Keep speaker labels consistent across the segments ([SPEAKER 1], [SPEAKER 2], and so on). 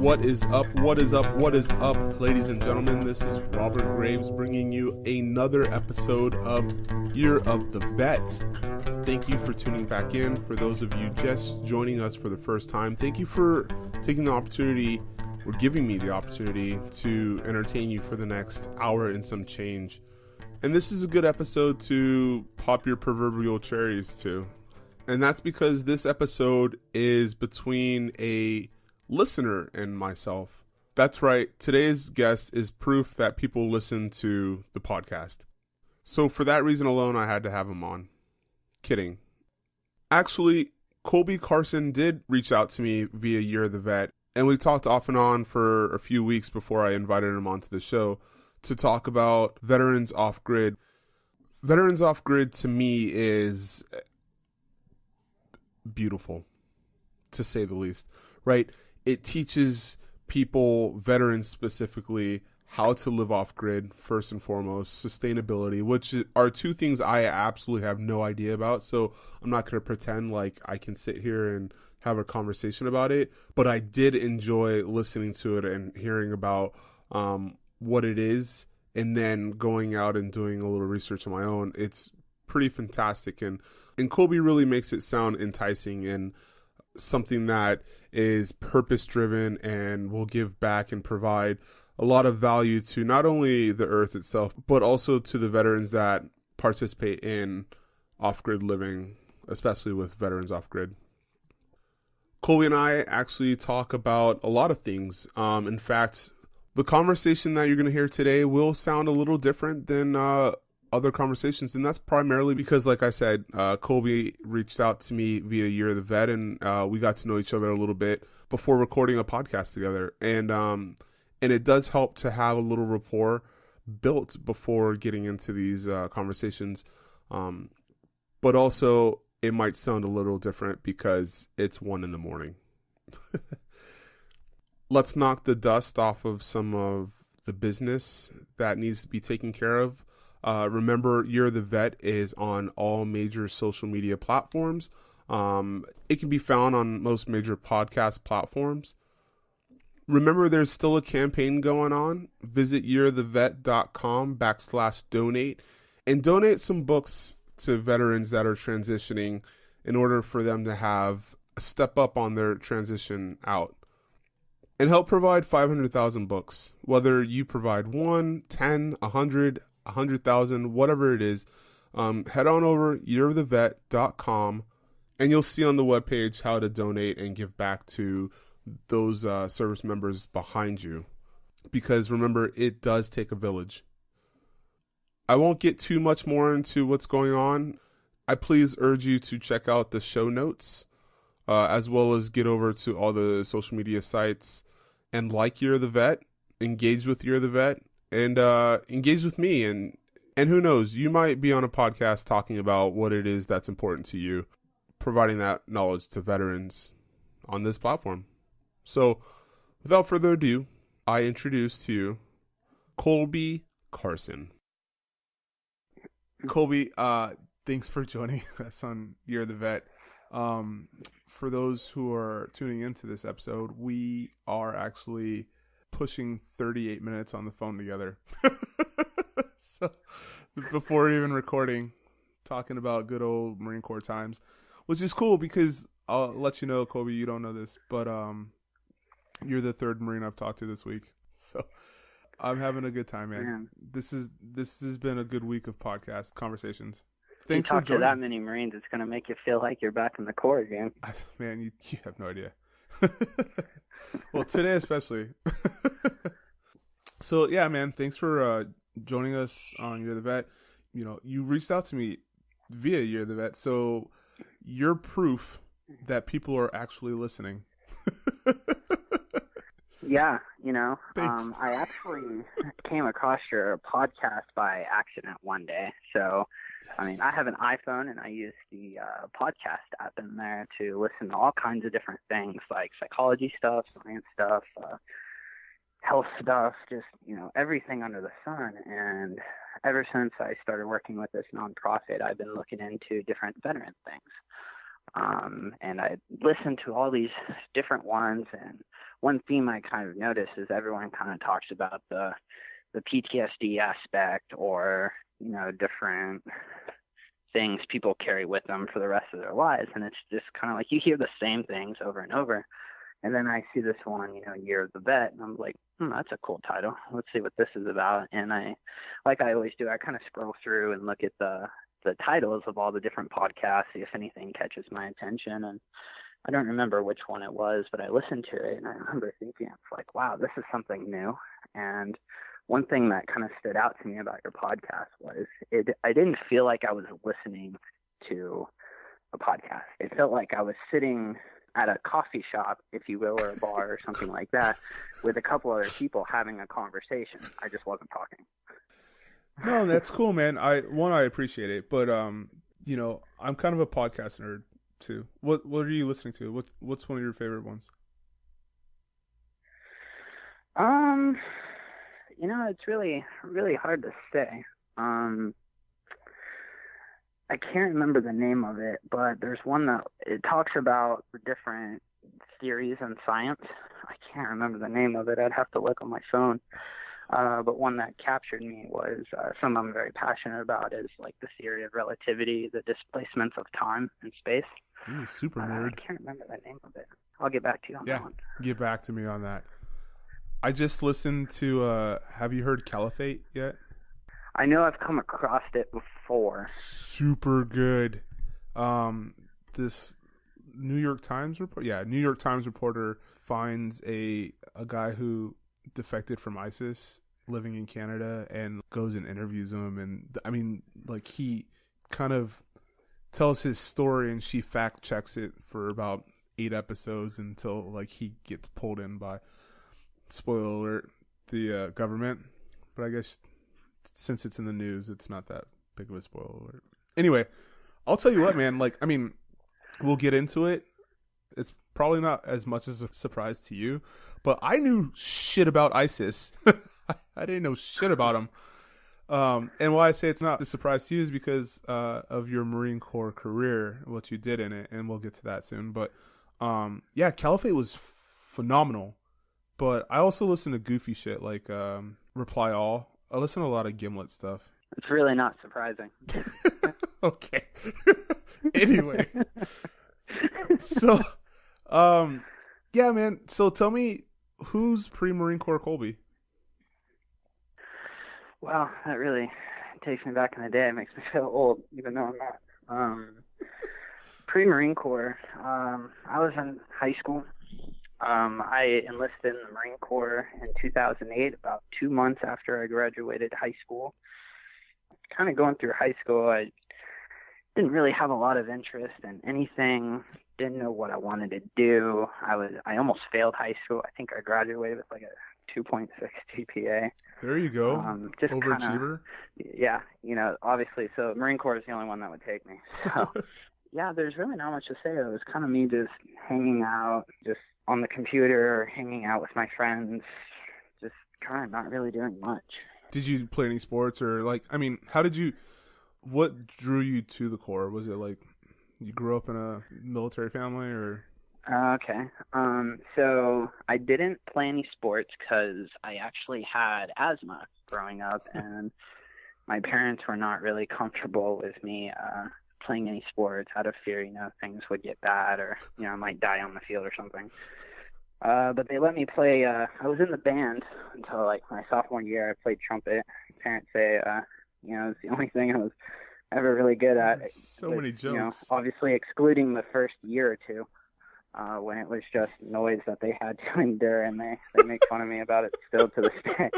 [SPEAKER 1] What is up? What is up? What is up, ladies and gentlemen? This is Robert Graves bringing you another episode of Year of the Vet. Thank you for tuning back in. For those of you just joining us for the first time, thank you for taking the opportunity, or giving me the opportunity, to entertain you for the next hour and some change. And this is a good episode to pop your proverbial cherries to. And that's because this episode is between a listener and myself. That's right. Today's guest is proof that people listen to the podcast. So for that reason alone, I had to have him on. Kidding. Actually, Colby Carson did reach out to me via Year of the Vet, and we talked off and on for a few weeks before I invited him onto the show to talk about Veterans Off-Grid. Veterans Off-Grid to me is beautiful, to say the least, right? It teaches people, veterans specifically, how to live off-grid, first and foremost, sustainability, which are two things I absolutely have no idea about. So I'm not going to pretend like I can sit here and have a conversation about it. But I did enjoy listening to it and hearing about what it is, and then going out and doing a little research on my own. It's pretty fantastic. And Colby really makes it sound enticing and something that is purpose-driven and will give back and provide a lot of value to not only the earth itself, but also to the veterans that participate in off-grid living, especially with Veterans Off-Grid. Colby and I actually talk about a lot of things. In fact, the conversation that you're going to hear today will sound a little different than other conversations, and that's primarily because, like I said, Colby reached out to me via Year of the Vet, and we got to know each other a little bit before recording a podcast together, and it does help to have a little rapport built before getting into these conversations, but also it might sound a little different because it's 1 a.m. Let's knock the dust off of some of the business that needs to be taken care of. Remember, Year of the Vet is on all major social media platforms. It can be found on most major podcast platforms. Remember, there's still a campaign going on. Visit yearofthevet.com/donate and donate some books to veterans that are transitioning in order for them to have a step up on their transition out. And help provide 500,000 books. Whether you provide 1, 10, 100, 100,000, whatever it is, head on over yearofthevet.com and you'll see on the webpage how to donate and give back to those service members behind you. Because remember, it does take a village. I won't get too much more into what's going on. I please urge you to check out the show notes, as well as get over to all the social media sites and like Year of the Vet, engage with Year of the Vet, and engage with me. And who knows, you might be on a podcast talking about what it is that's important to you, providing that knowledge to veterans on this platform. So without further ado, I introduce to you Colby Carson. Colby, thanks for joining us on Year of the Vet. For those who are tuning into this episode, we are actually pushing 38 minutes on the phone together. So before even recording, talking about good old Marine Corps times, which is cool because I'll let you know, Colby, you don't know this, but you're the third Marine I've talked to this week. So I'm having a good time, man. This has been a good week of podcast conversations. Thanks for joining.
[SPEAKER 2] You talk to that many Marines, it's going to make you feel like you're back in the Corps again.
[SPEAKER 1] Man, you have no idea. Well, today especially. So, yeah, man, thanks for joining us on Year of the Vet. You know, you reached out to me via Year of the Vet, so you're proof that people are actually listening.
[SPEAKER 2] Yeah, you know, I actually came across your podcast by accident one day. So, yes. I mean, I have an iPhone and I use the podcast app in there to listen to all kinds of different things like psychology stuff, science stuff, health stuff, just, you know, everything under the sun. And ever since I started working with this nonprofit, I've been looking into different veteran things. And I listened to all these different ones, and one theme I kind of noticed is everyone kind of talks about the PTSD aspect, or, you know, different things people carry with them for the rest of their lives. And it's just kind of like you hear the same things over and over. And then I see this one, you know, Year of the Vet, and I'm like, that's a cool title. Let's see what this is about. And I, like I always do, I kind of scroll through and look at the titles of all the different podcasts, see if anything catches my attention. And I don't remember which one it was, but I listened to it, and I remember thinking, it's like, wow, this is something new. And one thing that kind of stood out to me about your podcast was I didn't feel like I was listening to a podcast. It felt like I was sitting at a coffee shop, if you will, or a bar or something like that, with a couple other people having a conversation. I just wasn't talking.
[SPEAKER 1] No, that's cool, man. I appreciate it, but you know, I'm kind of a podcast nerd too. What are you listening to? What's one of your favorite ones?
[SPEAKER 2] You know, it's really, really hard to say. I can't remember the name of it, but there's one that it talks about the different theories in science. I can't remember the name of it. I'd have to look on my phone. But one that captured me was something I'm very passionate about, is like the theory of relativity, the displacements of time and space.
[SPEAKER 1] Ooh, super nerd.
[SPEAKER 2] I can't remember the name of it. I'll get back to you on that one.
[SPEAKER 1] Get back to me on that. I just listened to, have you heard Caliphate yet?
[SPEAKER 2] I know I've come across it before.
[SPEAKER 1] Super good. This New York Times reporter finds a guy who defected from ISIS living in Canada and goes and interviews him. And I mean, like, he kind of tells his story, and she fact checks it for about 8 episodes until, like, he gets pulled in by, spoiler alert, the government. But I guess since it's in the news, it's not that big of a spoiler alert. Anyway, I'll tell you what, man. Like, I mean, we'll get into it. It's probably not as much as a surprise to you, but I knew shit about ISIS. I didn't know shit about them. And why I say it's not a surprise to you is because of your Marine Corps career, what you did in it, and we'll get to that soon. But yeah, Caliphate was phenomenal. But I also listen to goofy shit like Reply All. I listen to a lot of Gimlet stuff.
[SPEAKER 2] It's really not surprising.
[SPEAKER 1] Okay. Anyway. So, yeah, man. So tell me, who's pre-Marine Corps Colby?
[SPEAKER 2] Well, that really takes me back in the day. It makes me feel old, even though I'm not. Pre-Marine Corps, I was in high school. I enlisted in the Marine Corps in 2008, about 2 months after I graduated high school. Kind of going through high school, I didn't really have a lot of interest in anything, didn't know what I wanted to do. I almost failed high school. I think I graduated with like a 2.6 GPA.
[SPEAKER 1] There you go.
[SPEAKER 2] Just
[SPEAKER 1] overachiever.
[SPEAKER 2] Yeah, you know, obviously. So Marine Corps is the only one that would take me. So yeah, there's really not much to say. It was kind of me just hanging out, just on the computer, hanging out with my friends, just kind of not really doing much.
[SPEAKER 1] Did you play any sports, or like, I mean, what drew you to the Corps? Was it like you grew up in a military family, or?
[SPEAKER 2] Okay. So I didn't play any sports because I actually had asthma growing up, and my parents were not really comfortable with me playing any sports out of fear, you know, things would get bad, or, you know, I might die on the field or something. But they let me play. I was in the band until like my sophomore year. I played trumpet. Parents say, you know, it's the only thing I was ever really good at.
[SPEAKER 1] So many jokes.
[SPEAKER 2] You know, obviously excluding the first year or two, when it was just noise that they had to endure, and they make fun of me about it still to this day.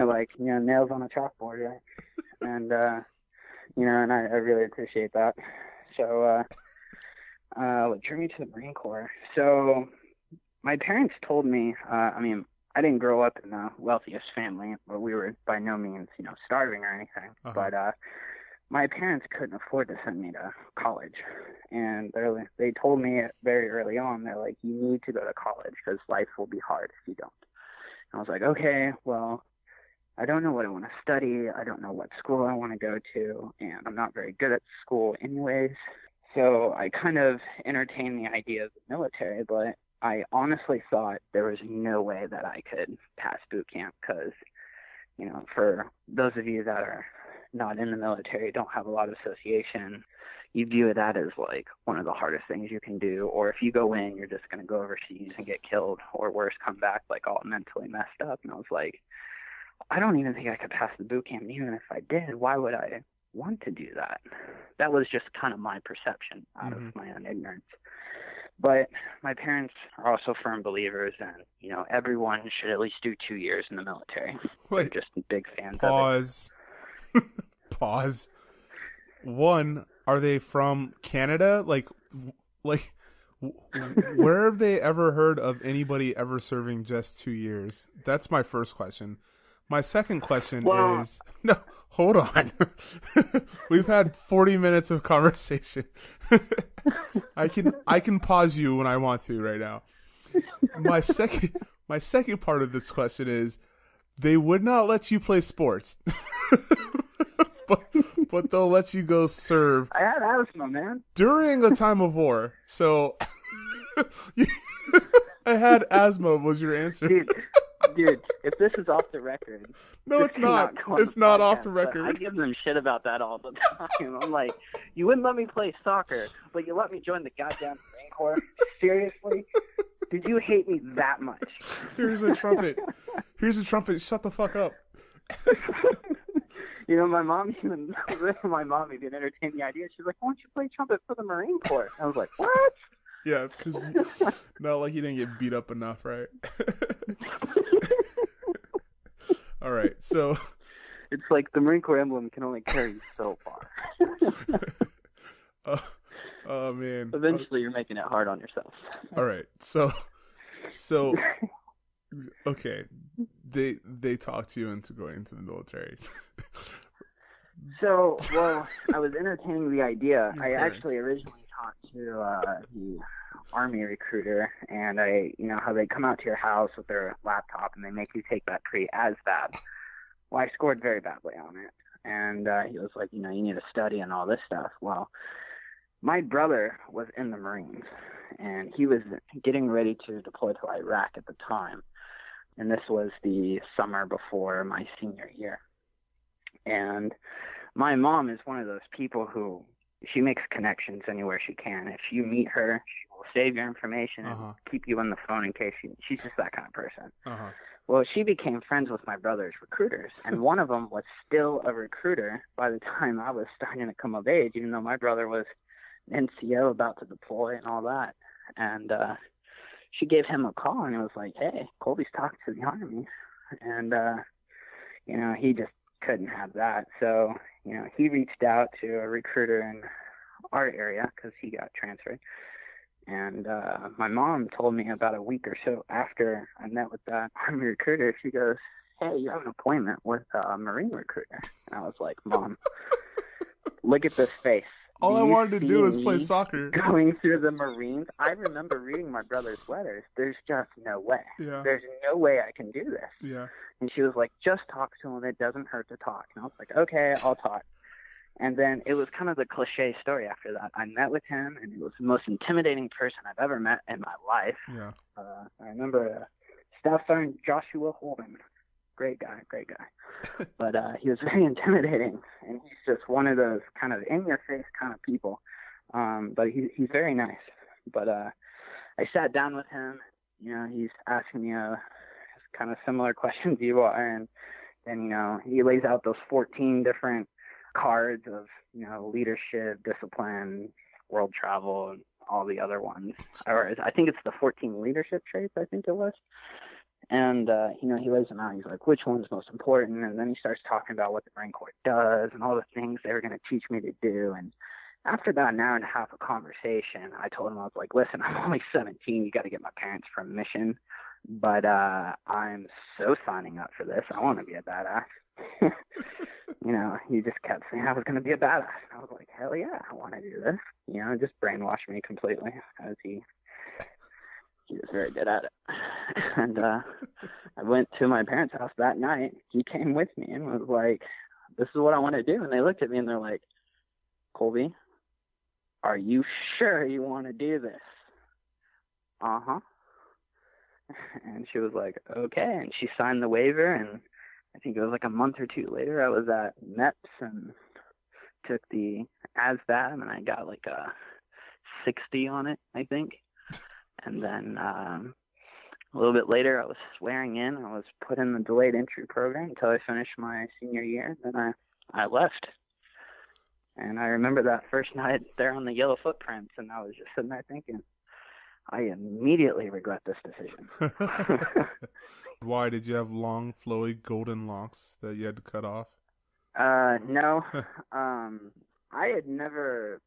[SPEAKER 2] Like, you know, nails on a chalkboard, right? And you know, and I really appreciate that. So, what drew me to the Marine Corps? So, my parents told me, I mean, I didn't grow up in the wealthiest family, but we were by no means, you know, starving or anything. Uh-huh. But my parents couldn't afford to send me to college. And they told me very early on, they're like, you need to go to college because life will be hard if you don't. And I was like, okay, well, I don't know what I want to study. I don't know what school I want to go to, and I'm not very good at school anyways. So I kind of entertained the idea of the military, but I honestly thought there was no way that I could pass boot camp because, you know, for those of you that are not in the military, don't have a lot of association, you view that as like one of the hardest things you can do. Or if you go in, you're just going to go overseas and get killed, or worse, come back like all mentally messed up. And I was like, I don't even think I could pass the boot camp. And even if I did, why would I want to do that? That was just kind of my perception out of my own ignorance. But my parents are also firm believers, and, you know, everyone should at least do 2 years in the military.
[SPEAKER 1] Wait,
[SPEAKER 2] they're just big fans
[SPEAKER 1] pause.
[SPEAKER 2] of it.
[SPEAKER 1] Pause. One, are they from Canada? Like, where have they ever heard of anybody ever serving just 2 years? That's my first question. My second question is, no, hold on. We've had 40 minutes of conversation. I can pause you when I want to right now. My second part of this question is, they would not let you play sports. but they'll let you go serve.
[SPEAKER 2] I had asthma, man.
[SPEAKER 1] During a time of war. So I had asthma was your answer.
[SPEAKER 2] Dude, if this is off the record.
[SPEAKER 1] No, it's not. It's not off the record.
[SPEAKER 2] I give them shit about that all the time. I'm like, you wouldn't let me play soccer, but you let me join the goddamn Marine Corps? Seriously? Did you hate me that much?
[SPEAKER 1] Here's a trumpet. Shut the fuck up.
[SPEAKER 2] You know, my mom even entertained the idea. She's like, why don't you play trumpet for the Marine Corps? I was like, what?
[SPEAKER 1] Yeah, because not like you didn't get beat up enough, right? All right, so
[SPEAKER 2] it's like the Marine Corps emblem can only carry you so far.
[SPEAKER 1] Oh man!
[SPEAKER 2] Eventually, you're making it hard on yourself.
[SPEAKER 1] All right, so okay, they talked you into going into the military.
[SPEAKER 2] So, well, I was entertaining the idea. I actually originally talked to the Army recruiter, and you know how they come out to your house with their laptop and they make you take that pre-ASVAB. Well, I scored very badly on it, and he was like, you know, you need to study and all this stuff. Well, my brother was in the Marines, and he was getting ready to deploy to Iraq at the time, and this was the summer before my senior year. And my mom is one of those people who, she makes connections anywhere she can. If you meet her, she will save your information and keep you on the phone in case she's just that kind of person. Well, she became friends with my brother's recruiters, and one of them was still a recruiter by the time I was starting to come of age, even though my brother was an NCO about to deploy and all that. And she gave him a call, and it was like, hey, Colby's talking to the Army. And, you know, he just couldn't have that. So, you know, he reached out to a recruiter in our area because he got transferred. And my mom told me about a week or so after I met with that Army recruiter, she goes, hey, you have an appointment with a Marine recruiter. And I was like, Mom, look at this face.
[SPEAKER 1] All I wanted to do was play soccer.
[SPEAKER 2] Going through the Marines, I remember reading my brother's letters. There's just no way.
[SPEAKER 1] Yeah.
[SPEAKER 2] There's no way I can do this.
[SPEAKER 1] Yeah.
[SPEAKER 2] And she was like, just talk to him. It doesn't hurt to talk. And I was like, okay, I'll talk. And then it was kind of the cliche story after that. I met with him, and he was the most intimidating person I've ever met in my life.
[SPEAKER 1] Yeah.
[SPEAKER 2] I remember Staff Sergeant Joshua Holden. Great guy. But he was very intimidating, and he's just one of those kind of in-your-face kind of people. But he's very nice. But I sat down with him. You know, he's asking me kind of similar questions you are, and then, you know, he lays out those 14 different cards of, you know, leadership, discipline, world travel, and all the other ones. Or I think it's the 14 leadership traits, I think it was. And, you know, he lays them out. He's like, which one's most important? And then he starts talking about what the Marine Corps does and all the things they were going to teach me to do. And after about an hour and a half of conversation, I told him, I was like, listen, I'm only 17. You got to get my parents' permission. But I'm so signing up for this. I want to be a badass. You know, he just kept saying I was going to be a badass. I was like, hell yeah, I want to do this. You know, just brainwashed me completely, as he was very good at it. And I went to my parents' house that night. He came with me and was like, this is what I want to do. And they looked at me and they're like, Colby, are you sure you want to do this? Uh-huh. And she was like, okay. And she signed the waiver, and I think it was like a month or two later, I was at MEPS and took the ASVAB, and I got like a 60 on it, I think. And then a little bit later, I was swearing in. I was put in the delayed entry program until I finished my senior year. Then I left. And I remember that first night there on the yellow footprints, and I was just sitting there thinking, I immediately regret this decision.
[SPEAKER 1] Why? Did you have long, flowy, golden locks that you had to cut off?
[SPEAKER 2] No. I had never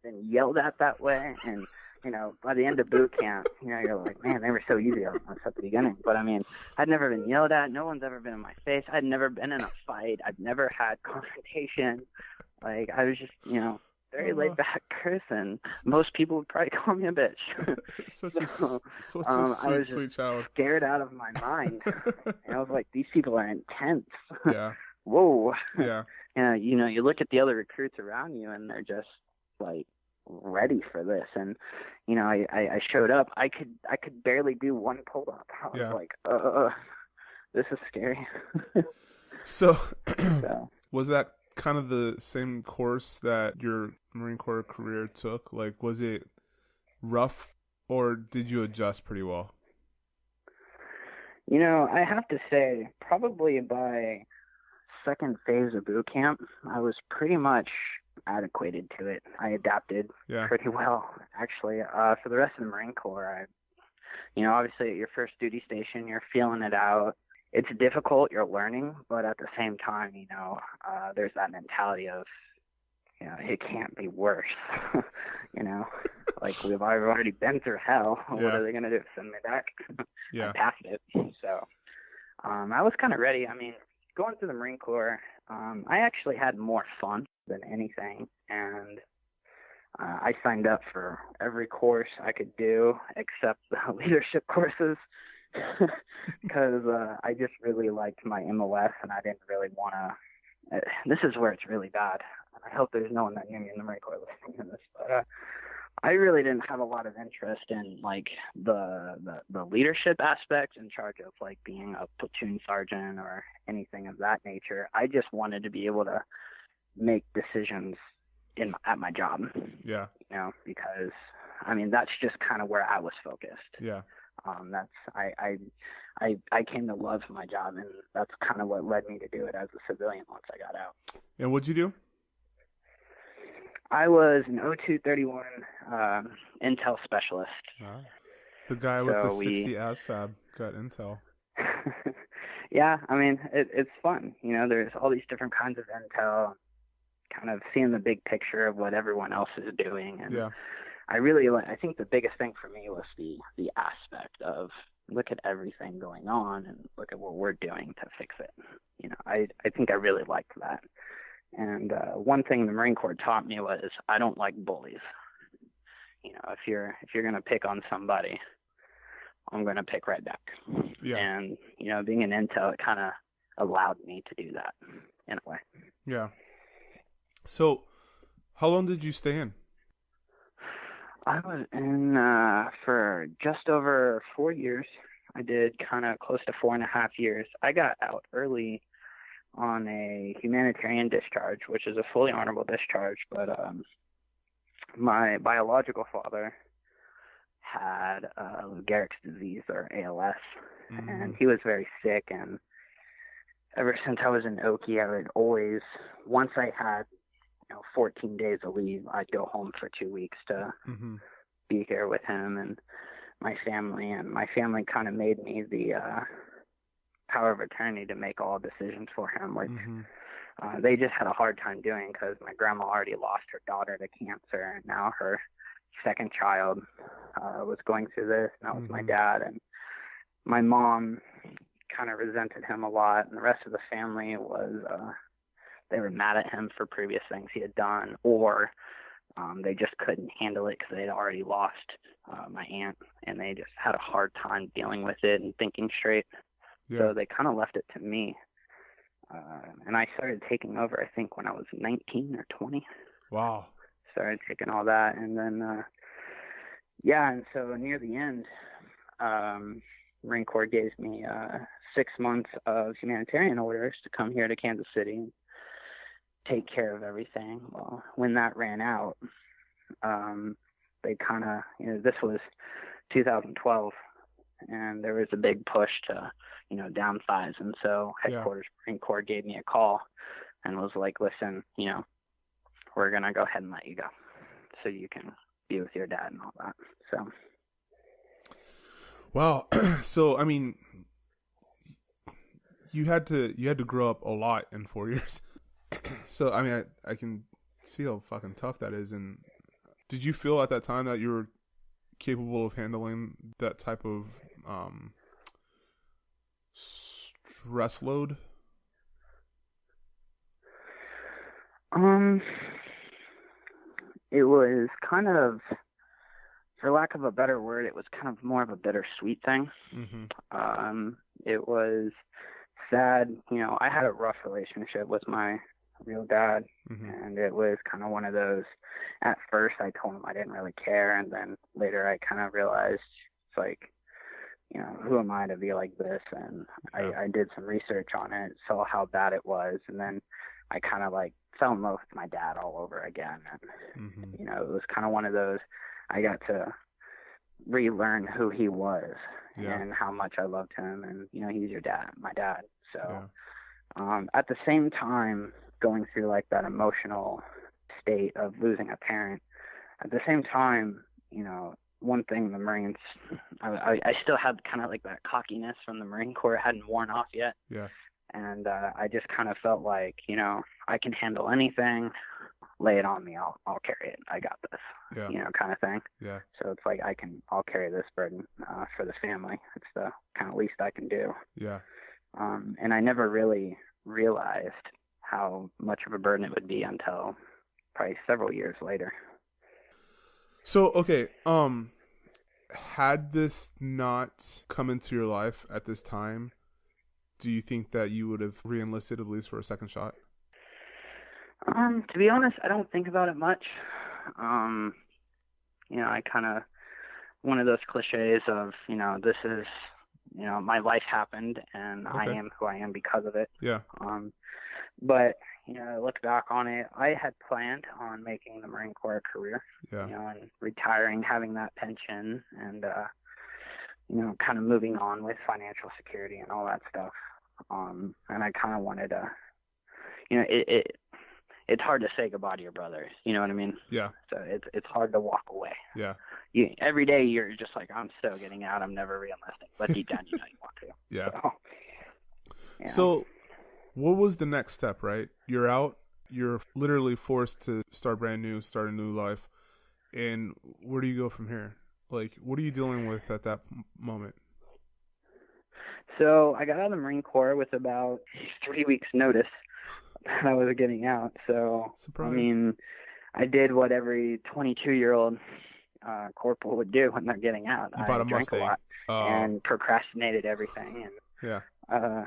[SPEAKER 2] been yelled at that way, and by the end of boot camp, you're like, man, they were so easy on us at the beginning. But I mean, I'd never been yelled at. No one's ever been in my face. I'd never been in a fight. I'd never had confrontation. Like, I was just, very laid back person. Most people would probably call me a bitch.
[SPEAKER 1] such a sweet, sweet child.
[SPEAKER 2] Scared out of my mind. And I was like, these people are intense.
[SPEAKER 1] Yeah.
[SPEAKER 2] Whoa.
[SPEAKER 1] Yeah.
[SPEAKER 2] And you look at the other recruits around you, and they're just like ready for this. And I showed up. I could barely do one pull up. I was like, this is scary.
[SPEAKER 1] So was that kind of the same course that your Marine Corps career took? Like, was it rough, or did you adjust pretty well?
[SPEAKER 2] I have to say, probably by second phase of boot camp, I was pretty much adequated to it. I adapted pretty well, actually. For the rest of the Marine Corps, obviously at your first duty station, you're feeling it out. It's difficult, you're learning, but at the same time, there's that mentality of, it can't be worse. Like, I've already been through hell. Yeah. What are they going to do? Send me back?
[SPEAKER 1] Yeah.
[SPEAKER 2] I passed it. So I was kind of ready. I mean, going through the Marine Corps, I actually had more fun than anything. And I signed up for every course I could do except the leadership courses. Because I just really liked my MOS, and I didn't really want to. This is where it's really bad. I hope there's no one that knew me in the Marine Corps listening to this, but I really didn't have a lot of interest in like the leadership aspect, in charge of like being a platoon sergeant or anything of that nature. I just wanted to be able to make decisions at my job.
[SPEAKER 1] Yeah.
[SPEAKER 2] Because I mean that's just kind of where I was focused.
[SPEAKER 1] Yeah.
[SPEAKER 2] I came to love my job, and that's kind of what led me to do it as a civilian once I got out.
[SPEAKER 1] And what'd you do?
[SPEAKER 2] I was an 0231 Intel specialist.
[SPEAKER 1] The guy with the 60 ASVAB got Intel.
[SPEAKER 2] Yeah, I mean, it's fun. There's all these different kinds of Intel, kind of seeing the big picture of what everyone else is doing. And yeah. I think the biggest thing for me was the aspect of look at everything going on and look at what we're doing to fix it. I think I really liked that. And one thing the Marine Corps taught me was I don't like bullies. If you're going to pick on somebody, I'm going to pick right back. Yeah. And, being an Intel, it kind of allowed me to do that in a way.
[SPEAKER 1] Yeah. So how long did you stay in?
[SPEAKER 2] I was in for just over 4 years. I did kind of close to 4.5 years. I got out early on a humanitarian discharge, which is a fully honorable discharge. But my biological father had Lou Gehrig's disease, or ALS, and he was very sick. And ever since I was in Okie, I would always, once I had 14 days of leave, I'd go home for 2 weeks to be here with him and my family. And my family kind of made me the power of attorney to make all decisions for him, which they just had a hard time doing because my grandma already lost her daughter to cancer, and now her second child was going through this, and that was my dad. And my mom kind of resented him a lot, and the rest of the family was they were mad at him for previous things he had done, or they just couldn't handle it because they had already lost my aunt, and they just had a hard time dealing with it and thinking straight. Yeah. So they kind of left it to me. And I started taking over, I think, when I was 19 or 20.
[SPEAKER 1] Wow.
[SPEAKER 2] Started taking all that. And then, and so near the end, Marine Corps gave me 6 months of humanitarian orders to come here to Kansas City and take care of everything. Well, when that ran out, they kind of, this was 2012, and there was a big push to, downsize. And so headquarters Marine Corps gave me a call and was like, listen, we're going to go ahead and let you go so you can be with your dad and all that. So.
[SPEAKER 1] Wow. So, I mean, you had to grow up a lot in 4 years. So, I mean, I can see how fucking tough that is. And did you feel at that time that you were capable of handling that type of stress load?
[SPEAKER 2] It was kind of, for lack of a better word, it was kind of more of a bittersweet thing. Mm-hmm. It was sad. I had a rough relationship with my real dad, mm-hmm. and it was kind of one of those, at first I told him I didn't really care, and then later I kind of realized, it's like, who am I to be like this? And I did some research on it, saw how bad it was, and then I kind of like fell in love with my dad all over again. And, mm-hmm. It was kind of one of those, I got to relearn who he was and how much I loved him. And, he's my dad. So at the same time, going through like that emotional state of losing a parent, at the same time, one thing the Marines, I still had kind of like that cockiness from the Marine Corps. It hadn't worn off yet. Yeah. And I just kind of felt like, I can handle anything. Lay it on me. I'll carry it. I got this. Yeah. Kind of thing. Yeah. So it's like I'll carry this burden for the family. It's the kind of least I can do. Yeah. And I never really realized how much of a burden it would be until probably several years later.
[SPEAKER 1] So, okay, had this not come into your life at this time, do you think that you would have re-enlisted at least for a second shot?
[SPEAKER 2] To be honest, I don't think about it much. I kind of, one of those cliches of, this is, my life happened and I am who I am because of it. Yeah. But, I look back on it, I had planned on making the Marine Corps a career, and retiring, having that pension and, kind of moving on with financial security and all that stuff. And I kind of wanted to, it's hard to say goodbye to your brother. You know what I mean? Yeah. So it's hard to walk away. Yeah. Every day you're just like, I'm so getting out. I'm never re-enlisting. But deep down, you want to. Yeah. So what was the next step, right? You're out. You're literally forced to start brand new, start a new life. And where do you go from here? Like, what are you dealing with at that moment? So I got out of the Marine Corps with about 3 weeks' notice that I was getting out. So, surprise. I mean, I did what every 22-year-old corporal would do when they're getting out.
[SPEAKER 1] You bought a
[SPEAKER 2] drank
[SPEAKER 1] Mustang.
[SPEAKER 2] A lot and procrastinated everything. And I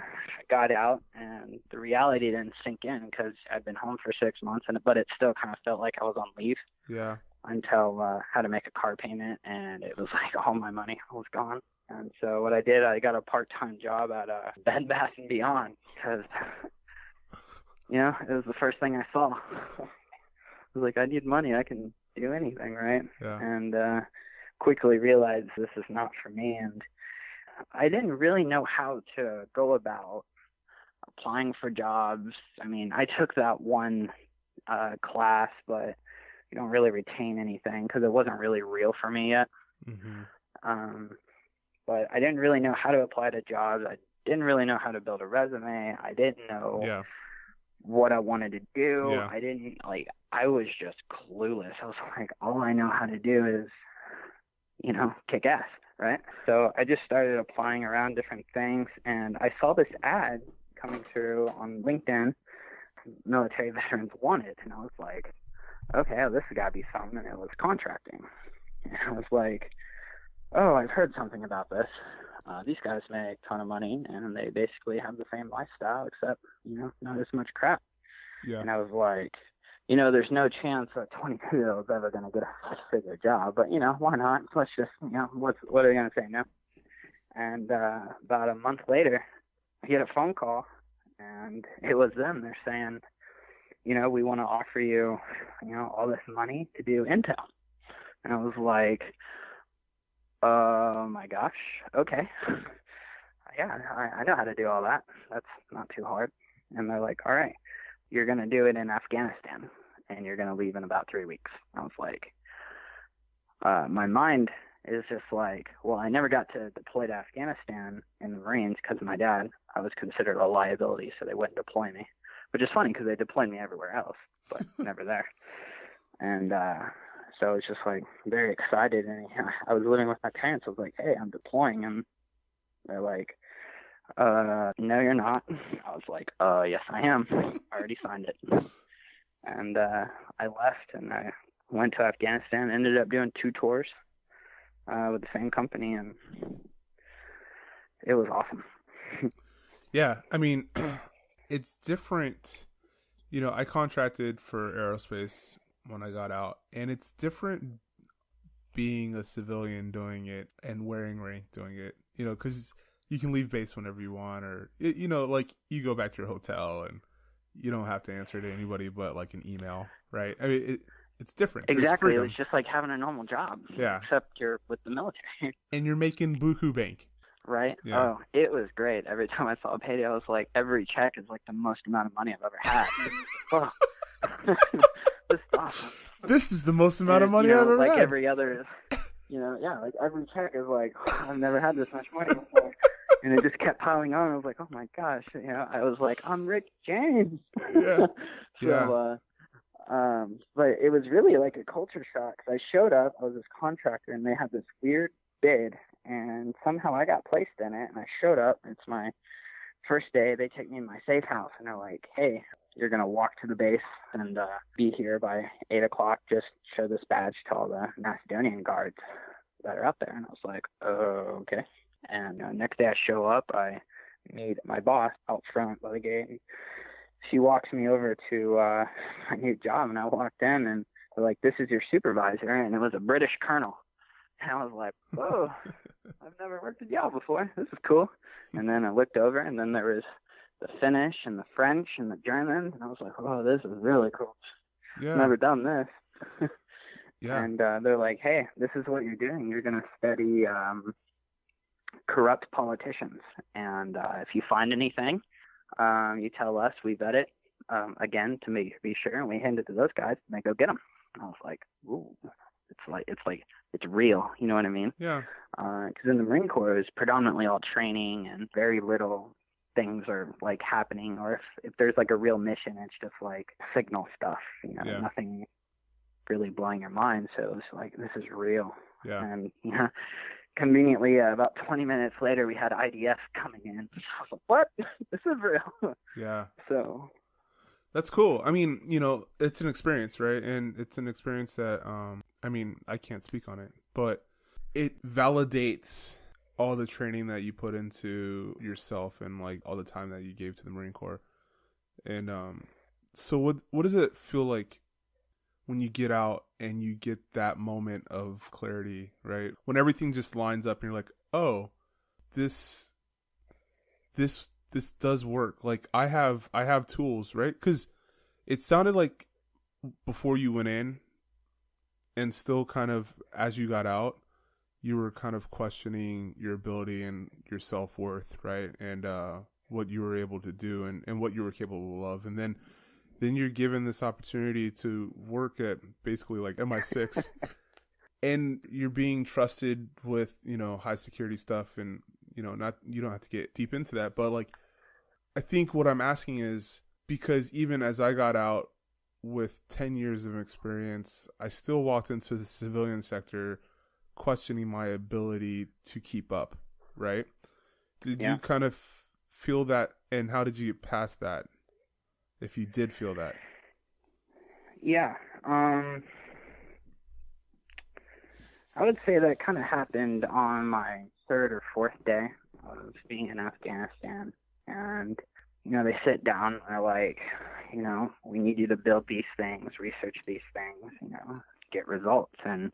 [SPEAKER 2] got out, and the reality didn't sink in because I'd been home for 6 months, but it still kind of felt like I was on leave. Yeah. Until I had to make a car payment, and it was like all my money was gone. And so what I did, I got a part-time job at Bed Bath & Beyond because, it was the first thing I saw. I was like, I need money. I can do anything, right? Yeah. And quickly realized this is not for me. And I didn't really know how to go about applying for jobs. I mean, I took that one class, but you don't really retain anything because it wasn't really real for me yet. Mm-hmm. But I didn't really know how to apply to jobs. I didn't really know how to build a resume. I didn't know what I wanted to do. Yeah. I was just clueless. I was like, all I know how to do is, kick ass, right? So I just started applying around different things, and I saw this ad coming through on LinkedIn, military veterans wanted, and I was like, okay, this has got to be something, and it was contracting. And I was like, oh, I've heard something about this. These guys make a ton of money, and they basically have the same lifestyle, except, not as much crap. Yeah. And I was like, there's no chance a 22-year-old's ever going to get a six-figure job, but, why not? Let's just, what are they going to say, no? And about a month later, I get a phone call, and it was them. They're saying, we want to offer you, all this money to do Intel. And I was like, oh my gosh, okay. Yeah, I know how to do all that. That's not too hard. And they're like, all right, you're going to do it in Afghanistan, and you're going to leave in about 3 weeks. I was like, my mind is just like, well, I never got to deploy to Afghanistan in the Marines because of my dad. I was considered a liability, so they wouldn't deploy me, which is funny because they deployed me everywhere else, but never there. And so I was just like very excited. And I was living with my parents. I was like, hey, I'm deploying. And they're like, no, you're not. I was like, yes, I am. I already signed it. And I left, and I went to Afghanistan, ended up doing 2 tours with the same company, and it was awesome.
[SPEAKER 1] Yeah, I mean, it's different. I contracted for aerospace when I got out, and it's different being a civilian doing it and wearing rank doing it, because you can leave base whenever you want, or, like you go back to your hotel and you don't have to answer to anybody but like an email, right? I mean, it's different.
[SPEAKER 2] Exactly. It was just like having a normal job.
[SPEAKER 1] Yeah.
[SPEAKER 2] Except you're with the military.
[SPEAKER 1] And you're making buku bank.
[SPEAKER 2] Right?
[SPEAKER 1] Yeah.
[SPEAKER 2] Oh, it was great. Every time I saw a payday, I was like, every check is like the most amount of money I've ever had. Oh. This is awesome.
[SPEAKER 1] This is the most amount of money I've ever
[SPEAKER 2] like
[SPEAKER 1] had.
[SPEAKER 2] Every other, like every check is like, I've never had this much money before. And it just kept piling on. I was like, oh my gosh. I was like, I'm Rick James.
[SPEAKER 1] Yeah.
[SPEAKER 2] So, but it was really like a culture shock. I showed up, I was this contractor, and they had this weird bid, and somehow I got placed in it, and I showed up. It's my first day. They take me in my safe house, and they're like, hey, you're going to walk to the base and be here by 8 o'clock. Just show this badge to all the Macedonian guards that are up there. And I was like, oh, okay. And next day I show up, I meet my boss out front by the gate, and she walks me over to my new job, and I walked in, and they're like, this is your supervisor, and it was a British colonel. And I was like, whoa, I've never worked with y'all before. This is cool. And then I looked over, and then there was the Finnish and the French and the Germans, and I was like, oh, this is really cool.
[SPEAKER 1] Yeah.
[SPEAKER 2] Never done this.
[SPEAKER 1] Yeah.
[SPEAKER 2] And they're like, hey, this is what you're doing. You're going to study corrupt politicians. And if you find anything, you tell us, we vet it again to be sure, and we hand it to those guys, and they go get them. And I was like, ooh, it's real. You know what I mean?
[SPEAKER 1] Yeah.
[SPEAKER 2] Because in the Marine Corps, it was predominantly all training, and very little things are like happening, or if there's like a real mission, it's just like signal stuff.
[SPEAKER 1] Yeah.
[SPEAKER 2] Nothing really blowing your mind. So it was like, this is real.
[SPEAKER 1] Yeah.
[SPEAKER 2] And conveniently, about 20 minutes later, we had IDF coming in. I was like, what? This is real.
[SPEAKER 1] Yeah.
[SPEAKER 2] So
[SPEAKER 1] that's cool. I mean, it's an experience, right? And it's an experience that, I can't speak on it, but it validates all the training that you put into yourself and like all the time that you gave to the Marine Corps. And so what does it feel like when you get out and you get that moment of clarity, right? When everything just lines up and you're like, oh, this does work. Like I have tools, right? Because it sounded like before you went in and still kind of as you got out, you were kind of questioning your ability and your self-worth, right? And what you were able to do and what you were capable of. And then you're given this opportunity to work at basically like MI6 and you're being trusted with, high security stuff and, you don't have to get deep into that. But like, I think what I'm asking is because even as I got out with 10 years of experience, I still walked into the civilian sector questioning my ability to keep up, right? Did you kind of feel that, and how did you get past that, if you did feel that?
[SPEAKER 2] Yeah. I would say that kind of happened on my 3rd or 4th day of being in Afghanistan. And, they sit down and they're like, we need you to build these things, research these things, get results. And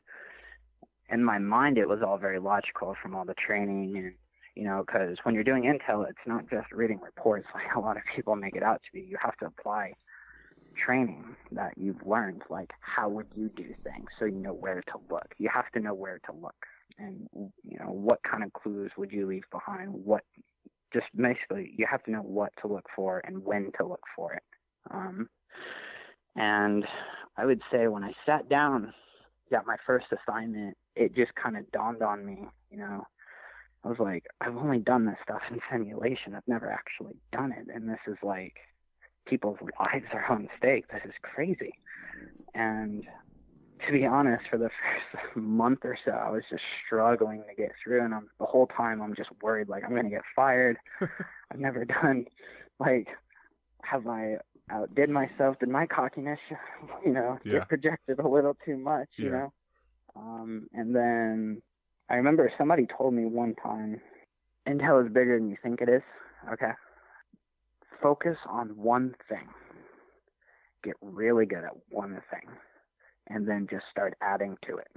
[SPEAKER 2] in my mind, it was all very logical from all the training and, because when you're doing intel, it's not just reading reports like a lot of people make it out to be. You have to apply training that you've learned, like how would you do things so you know where to look. You have to know where to look, and what kind of clues would you leave behind. Just basically, you have to know what to look for and when to look for it. And I would say when I sat down, got my first assignment, it just kind of dawned on me, I was like, I've only done this stuff in simulation. I've never actually done it. And this is like, people's lives are on stake. This is crazy. And to be honest, for the first month or so, I was just struggling to get through. And the whole time I'm just worried, like, I'm going to get fired. I've never done, like, have I outdid myself? Did my cockiness, get projected a little too much, And then I remember somebody told me one time, intel is bigger than you think it is. Okay. Focus on one thing. Get really good at one thing. And then just start adding to it.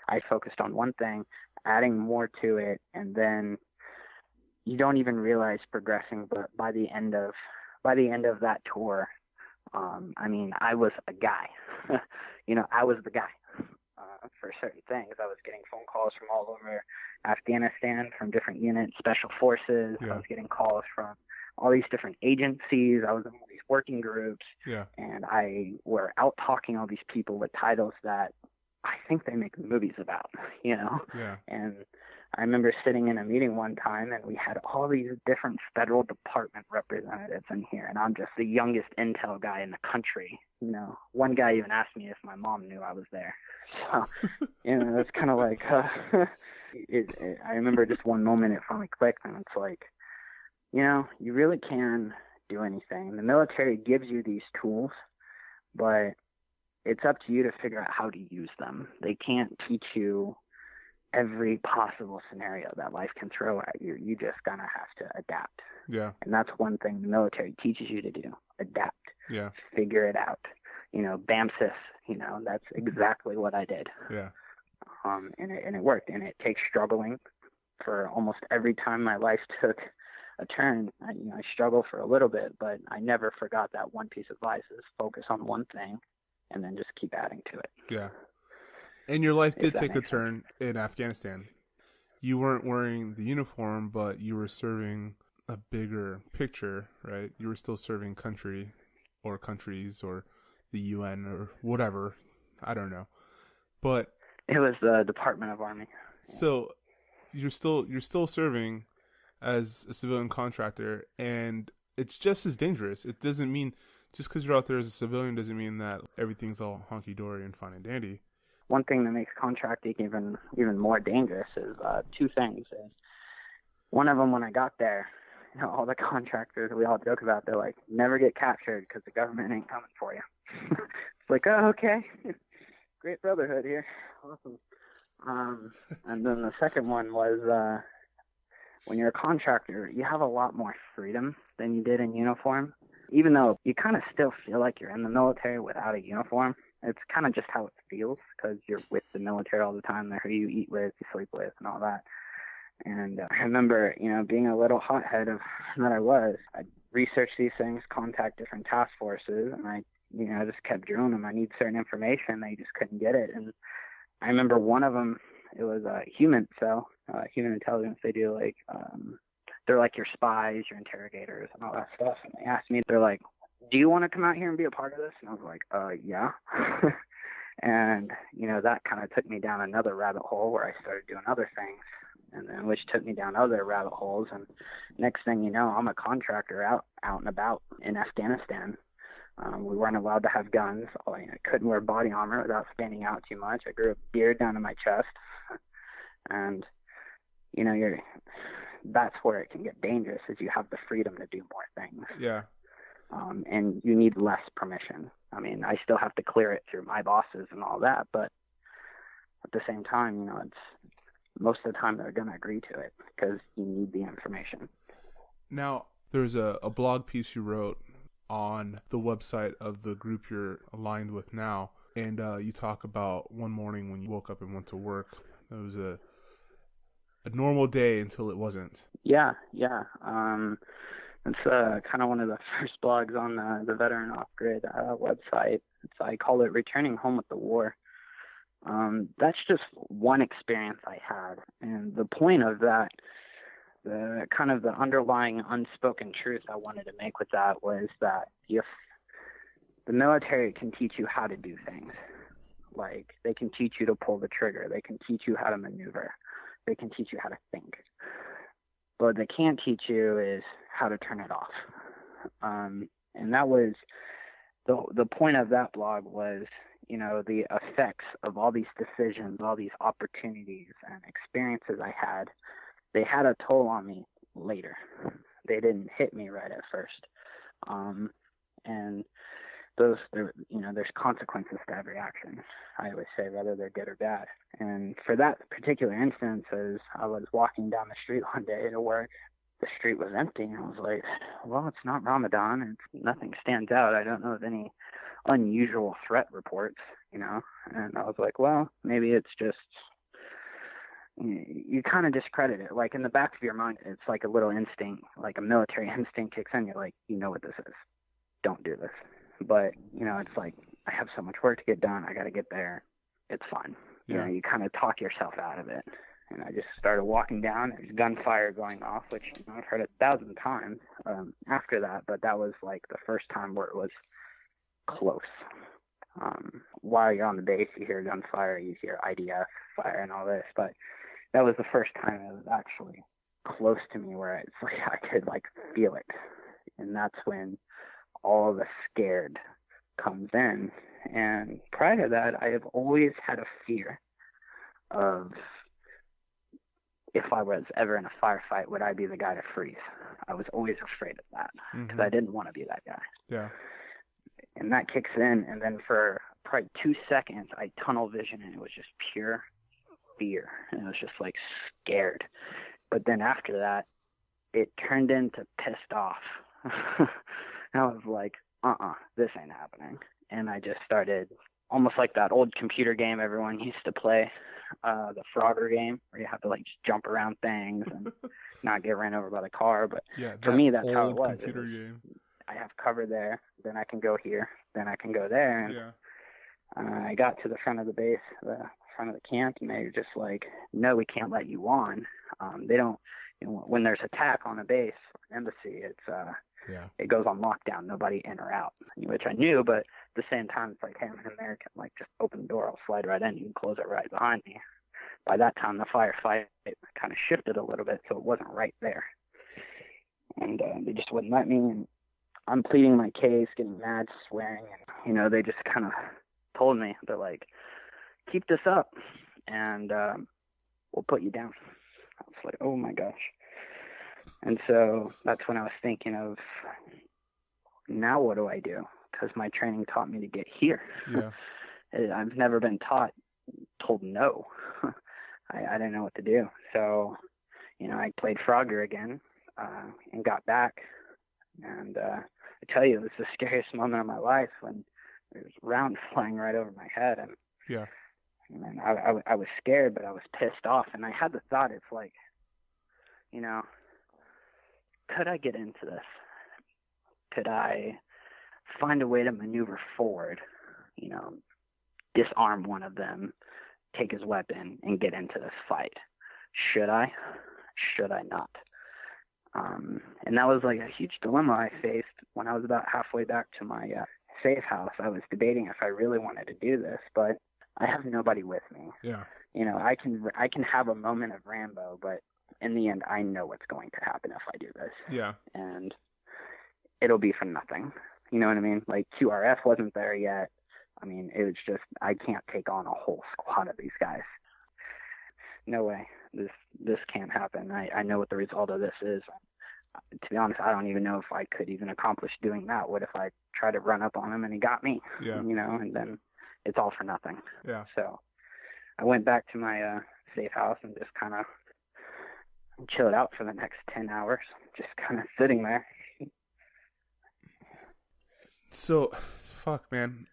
[SPEAKER 2] I focused on one thing, adding more to it, and then you don't even realize progressing, but by the end of that tour, I was a guy. I was the guy for certain things. I was getting phone calls from all over Afghanistan, from different units, special forces.
[SPEAKER 1] Yeah.
[SPEAKER 2] I was getting calls from all these different agencies. I was in all these working groups.
[SPEAKER 1] Yeah.
[SPEAKER 2] And I were out talking all these people with titles that I think they make movies about,
[SPEAKER 1] Yeah.
[SPEAKER 2] And I remember sitting in a meeting one time, and we had all these different federal department representatives in here, and I'm just the youngest intel guy in the country. One guy even asked me if my mom knew I was there. So, it's kind of like, I remember just one moment it finally clicked, and it's like, you really can do anything. The military gives you these tools, but it's up to you to figure out how to use them. They can't teach you every possible scenario that life can throw at you. You just gonna have to adapt.
[SPEAKER 1] Yeah.
[SPEAKER 2] And that's one thing the military teaches you to do. Adapt.
[SPEAKER 1] Yeah.
[SPEAKER 2] Figure it out. BAMSIS, that's exactly what I did.
[SPEAKER 1] Yeah.
[SPEAKER 2] And it worked. And it takes struggling for almost every time my life took a turn. I struggled for a little bit, but I never forgot that one piece of advice is focus on one thing and then just keep adding to it.
[SPEAKER 1] Yeah. And your life did take a turn in Afghanistan. You weren't wearing the uniform, but you were serving a bigger picture, right? You were still serving country or countries or the UN or whatever. I don't know. But
[SPEAKER 2] it was the Department of Army.
[SPEAKER 1] So you're still serving as a civilian contractor, and it's just as dangerous. It doesn't mean just because you're out there as a civilian doesn't mean that everything's all hunky-dory and fine and dandy.
[SPEAKER 2] One thing that makes contracting even more dangerous is two things. One of them, when I got there, all the contractors, we all joke about, they're like, never get captured because the government ain't coming for you. It's like, oh, okay. Great brotherhood here. Awesome. And then the second one was when you're a contractor, you have a lot more freedom than you did in uniform. Even though you kind of still feel like you're in the military without a uniform, it's kind of just how it feels because you're with the military all the time. They're who you eat with, you sleep with, and all that. And I remember, being a little hothead that I was, I'd research these things, contact different task forces, and I just kept drilling them. I need certain information. They just couldn't get it. And I remember one of them, it was a human intelligence. They do they're like your spies, your interrogators, and all that stuff. And they asked me, they're like, do you want to come out here and be a part of this? And I was like, yeah. And, that kind of took me down another rabbit hole where I started doing other things, and then which took me down other rabbit holes. And next thing you know, I'm a contractor out and about in Afghanistan. We weren't allowed to have guns. I couldn't wear body armor without standing out too much. I grew a beard down to my chest. And, that's where it can get dangerous, is you have the freedom to do more things.
[SPEAKER 1] Yeah.
[SPEAKER 2] And you need less permission. I still have to clear it through my bosses and all that, but at the same time, it's most of the time they're going to agree to it because you need the information.
[SPEAKER 1] Now, there's a blog piece you wrote on the website of the group you're aligned with now, and you talk about one morning when you woke up and went to work. It was a normal day until it wasn't.
[SPEAKER 2] Yeah. It's kind of one of the first blogs on the Veteran Off-Grid website. I call it Returning Home with the War. That's just one experience I had. And the point of that, the kind of the underlying unspoken truth I wanted to make with that was that if the military can teach you how to do things, like they can teach you to pull the trigger, they can teach you how to maneuver, they can teach you how to think. But what they can't teach you is how to turn it off. And that was the point of that blog was, you know, the effects of all these decisions, all these opportunities and experiences I had. They had a toll on me later. They didn't hit me right at first. And those, you know, there's consequences to every action, I always say, whether they're good or bad. And for that particular instance, as I was walking down the street one day to work, the street was empty, and I was like, well, it's not Ramadan. Nothing stands out. I don't know of any unusual threat reports, you know. And I was like, well, maybe it's just, you kind of discredit it. Like in the back of your mind, it's like a little instinct, like a military instinct kicks in. You're like, you know what this is. Don't do this. But, you know, it's like, I have so much work to get done. I got to get there. It's fun. Yeah. You know, you kind of talk yourself out of it. And I just started walking down. There's gunfire going off, which, you know, I've heard 1,000 times after that. But that was like the first time where it was close. While you're on the base, you hear gunfire, you hear IDF fire and all this. But that was the first time it was actually close to me where it's like I could like feel it. And that's when all the scared comes in. And prior to that, I have always had a fear of, if I was ever in a firefight, would I be the guy to freeze? I was always afraid of that because I didn't want to be that guy.
[SPEAKER 1] Yeah.
[SPEAKER 2] And that kicks in, and then for probably 2 seconds, I tunnel vision, and it was just pure fear. And it was just like scared. But then after that, it turned into pissed off. I was like, this ain't happening. And I just started, almost like that old computer game everyone used to play, the Frogger game, where you have to like just jump around things and not get ran over by the car. But
[SPEAKER 1] yeah,
[SPEAKER 2] for me, that's how it was.
[SPEAKER 1] Computer game.
[SPEAKER 2] I have cover there, then I can go here, then I can go there. And I got to the front of the base, the front of the camp, and they were just like, no, we can't let you on. They don't, you know, when there's attack on a base, embassy, it's it goes on lockdown, nobody in or out, which I knew, but at the same time, it's like, hey, I'm an American, like, just open the door, I'll slide right in, you can close it right behind me. By that time, the firefight kind of shifted a little bit, so it wasn't right there. And they just wouldn't let me, and I'm pleading my case, getting mad, swearing, and, you know, they just kind of told me, they're like, keep this up, and we'll put you down. I was like, oh my gosh. And so that's when I was thinking of, now what do I do? Because my training taught me to get here.
[SPEAKER 1] Yeah.
[SPEAKER 2] I've never been told no. I didn't know what to do. So, you know, I played Frogger again and got back. And I tell you, it was the scariest moment of my life when there was rounds flying right over my head. And
[SPEAKER 1] yeah.
[SPEAKER 2] And I was scared, but I was pissed off. And I had the thought, it's like, you know, could I get into this? Could I find a way to maneuver forward, you know, disarm one of them, take his weapon, and get into this fight? Should I? Should I not? And that was like a huge dilemma I faced when I was about halfway back to my safe house. I was debating if I really wanted to do this, but I have nobody with me.
[SPEAKER 1] Yeah.
[SPEAKER 2] You know, I can have a moment of Rambo, but in the end, I know what's going to happen if I do this.
[SPEAKER 1] Yeah.
[SPEAKER 2] And it'll be for nothing. You know what I mean? Like, QRF wasn't there yet. I mean, it was just, I can't take on a whole squad of these guys. No way. This can't happen. I know what the result of this is. To be honest, I don't even know if I could even accomplish doing that. What if I tried to run up on him and he got me?
[SPEAKER 1] Yeah.
[SPEAKER 2] You know, and then it's all for nothing.
[SPEAKER 1] Yeah.
[SPEAKER 2] So I went back to my safe house and just kind of chilled out for the next 10 hours, just kind of sitting there.
[SPEAKER 1] So, fuck, man.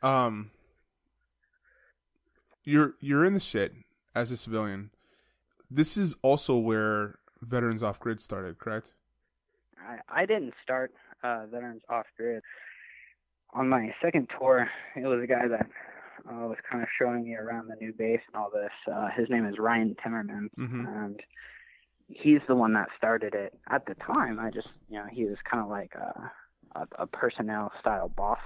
[SPEAKER 1] You're in the shit as a civilian. This is also where Veterans Off Grid started, correct?
[SPEAKER 2] I didn't start Veterans Off Grid. On my second tour, it was a guy that was kind of showing me around the new base and all this. His name is Ryan Timmerman, and he's the one that started it. At the time, I just, he was kind of like a personnel style boss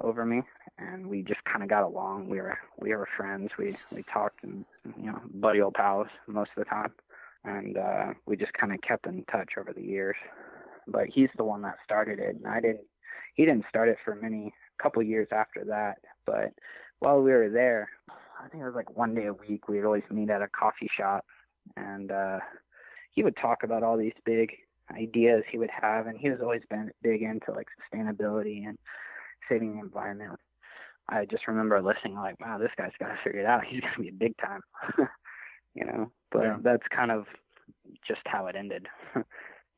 [SPEAKER 2] over me, and we just kind of got along. We were friends. We talked and buddy old pals most of the time, and we just kind of kept in touch over the years. But he's the one that started it, and he didn't start it for couple years after that. But while we were there, I think it was like one day a week, we'd always meet at a coffee shop, and he would talk about all these big ideas he would have, and he was always been big into like sustainability and saving the environment. I just remember listening like, wow, this guy's got to figure it out. He's going to be big time, but yeah. That's kind of just how it ended.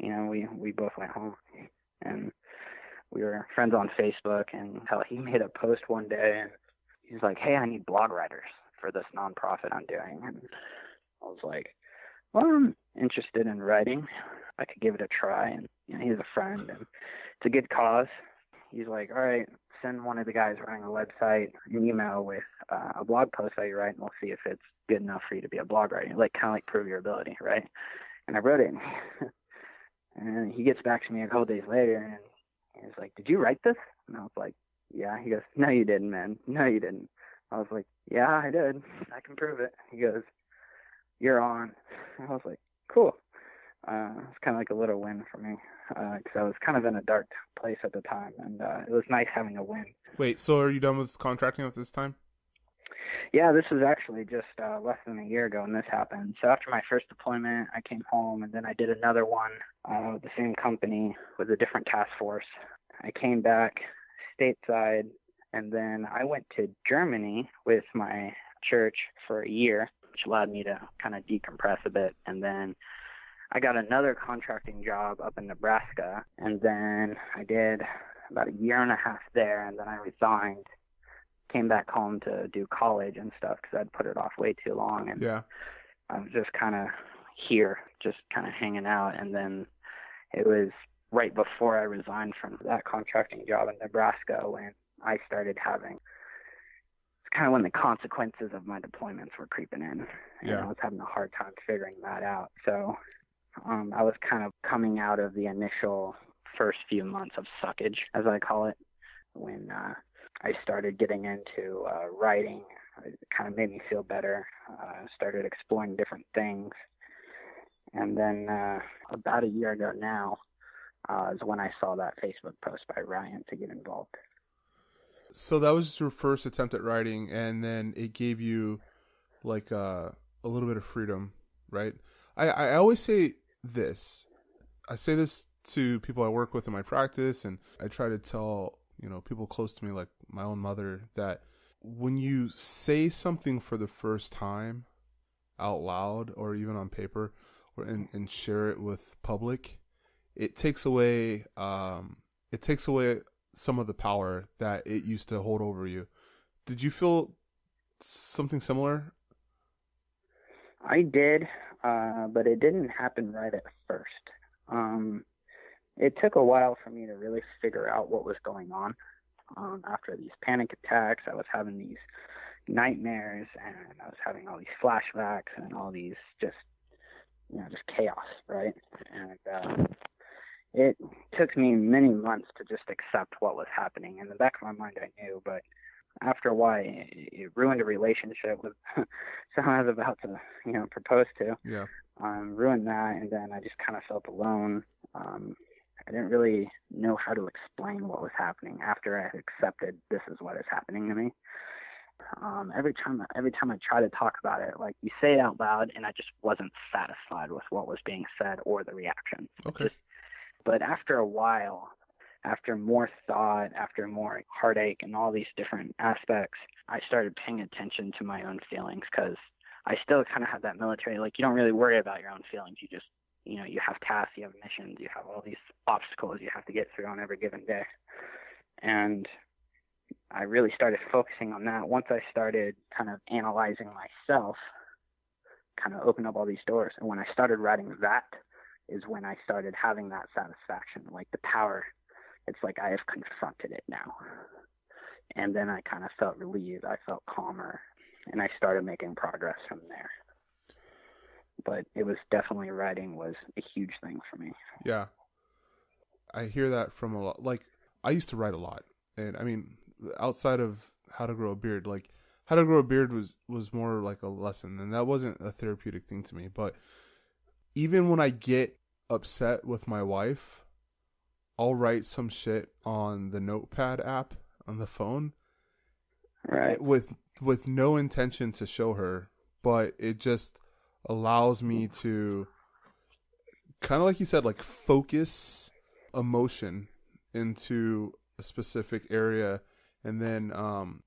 [SPEAKER 2] We both went home, and we were friends on Facebook, and he made a post one day, and he's like, hey, I need blog writers for this nonprofit I'm doing. And I was like, well, I'm interested in writing. I could give it a try. And he's a friend, and it's a good cause. He's like, all right, send one of the guys running the website an email with a blog post that you write, and we'll see if it's good enough for you to be a blog writer. Like, kind of like prove your ability, right? And I wrote it, and he gets back to me a couple days later, and he's like, did you write this? And I was like, yeah. He goes, no, you didn't, man. No, you didn't. I was like, yeah, I did. I can prove it. He goes, you're on. And I was like, cool. It's kind of like a little win for me, because I was kind of in a dark place at the time, and it was nice having a win.
[SPEAKER 1] Wait, so are you done with contracting at this time?
[SPEAKER 2] Yeah, this was actually just less than a year ago when this happened. So after my first deployment, I came home, and then I did another one with the same company with a different task force. I came back stateside, and then I went to Germany with my church for a year, which allowed me to kind of decompress a bit. And then I got another contracting job up in Nebraska, and then I did about a year and a half there, and then I resigned, came back home to do college and stuff because I'd put it off way too long. And I was just kind of here, just kind of hanging out. And then it was right before I resigned from that contracting job in Nebraska when I started having, it's kind of when the consequences of my deployments were creeping in. And I was having a hard time figuring that out. So I was kind of coming out of the initial first few months of suckage, as I call it, when I started getting into writing. It kind of made me feel better. Started exploring different things. And then about a year ago now is when I saw that Facebook post by Ryan to get involved.
[SPEAKER 1] So that was your first attempt at writing, and then it gave you like a little bit of freedom, right? I always say this. I say this to people I work with in my practice, and I try to tell people close to me, like my own mother, that when you say something for the first time out loud or even on paper and share it with public, it takes away some of the power that it used to hold over you. Did you feel something similar?
[SPEAKER 2] I did, but it didn't happen right at first. It took a while for me to really figure out what was going on. After these panic attacks, I was having these nightmares, and I was having all these flashbacks and all these just chaos, right? And it took me many months to just accept what was happening. In the back of my mind, I knew, but after a while, it ruined a relationship with someone I was about to, propose to.
[SPEAKER 1] Yeah.
[SPEAKER 2] Ruined that, and then I just kind of felt alone. I didn't really know how to explain what was happening after I had accepted this is what is happening to me. Every time I try to talk about it, like you say it out loud, and I just wasn't satisfied with what was being said or the reaction.
[SPEAKER 1] Okay.
[SPEAKER 2] But after a while, after more thought, after more heartache and all these different aspects, I started paying attention to my own feelings, because I still kind of have that military, like you don't really worry about your own feelings. You just, you have tasks, you have missions, you have all these obstacles you have to get through on every given day. And I really started focusing on that. Once I started kind of analyzing myself, kind of opened up all these doors. And when I started writing that is when I started having that satisfaction, like the power. It's like I have confronted it now. And then I kind of felt relieved. I felt calmer. And I started making progress from there. But it was definitely writing was a huge thing for me.
[SPEAKER 1] Yeah. I hear that from a lot. Like, I used to write a lot. And I mean, outside of How to Grow a Beard, like, How to Grow a Beard was more like a lesson. And that wasn't a therapeutic thing to me. But even when I get upset with my wife, I'll write some shit on the Notepad app on the phone,
[SPEAKER 2] right?
[SPEAKER 1] With no intention to show her, but it just allows me to kind of, like you said, like focus emotion into a specific area, and then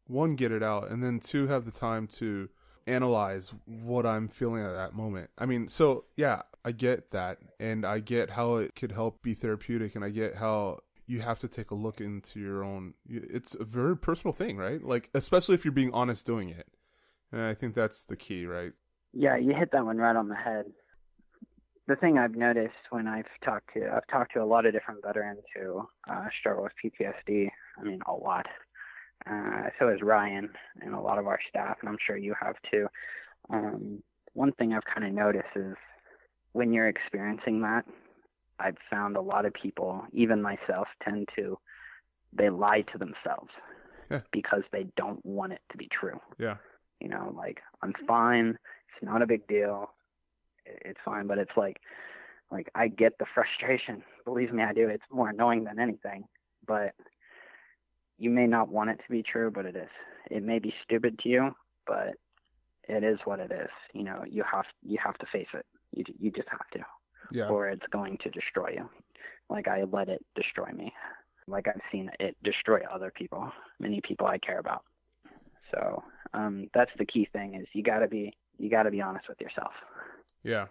[SPEAKER 1] one, get it out, and then two, have the time to analyze what I'm feeling at that moment. I mean, so yeah, I get that, and I get how it could help be therapeutic, and I get how you have to take a look into your own. It's a very personal thing, right? Like, especially if you're being honest doing it, and I think that's the key, right?
[SPEAKER 2] Yeah, you hit that one right on the head. The thing I've noticed when I've talked to a lot of different veterans who struggle with PTSD. I mean, a lot. So has Ryan and a lot of our staff, and I'm sure you have too. One thing I've kind of noticed is when you're experiencing that, I've found a lot of people, even myself, they lie to themselves because they don't want it to be true.
[SPEAKER 1] Yeah.
[SPEAKER 2] You know, like, I'm fine. It's not a big deal. It's fine. But it's like I get the frustration. Believe me, I do. It's more annoying than anything. But you may not want it to be true, but it is. It may be stupid to you, but it is what it is. You know, you have to face it. You just have to.
[SPEAKER 1] Yeah.
[SPEAKER 2] Or it's going to destroy you. Like, I let it destroy me. Like, I've seen it destroy other people, many people I care about. So that's the key thing, is you gotta be honest with yourself.
[SPEAKER 1] Yeah.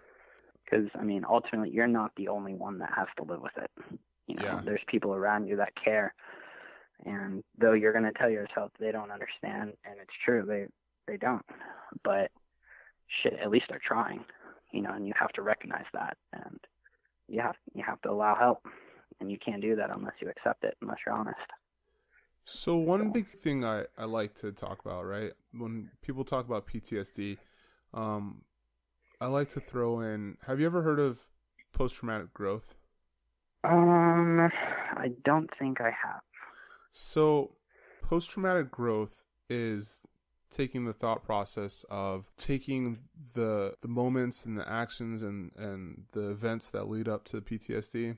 [SPEAKER 2] Because, I mean, ultimately, you're not the only one that has to live with it. You know, There's people around you that care. And though you're going to tell yourself they don't understand, and it's true, they don't. But shit, at least they're trying, you know, and you have to recognize that. And you have to allow help. And you can't do that unless you accept it, unless you're honest.
[SPEAKER 1] So one big thing I like to talk about, right? When people talk about PTSD, I like to throw in, have you ever heard of post-traumatic growth?
[SPEAKER 2] I don't think I have.
[SPEAKER 1] So post-traumatic growth is taking the thought process of taking the moments and the actions and the events that lead up to PTSD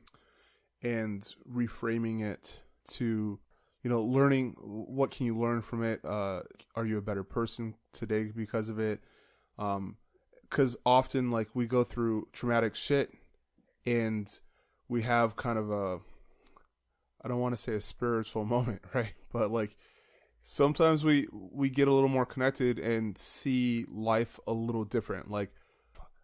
[SPEAKER 1] and reframing it to, you know, learning, what can you learn from it? Are you a better person today because of it? Because often, like, we go through traumatic shit and we have kind of I don't want to say a spiritual moment, right? But like, sometimes we get a little more connected and see life a little different. Like,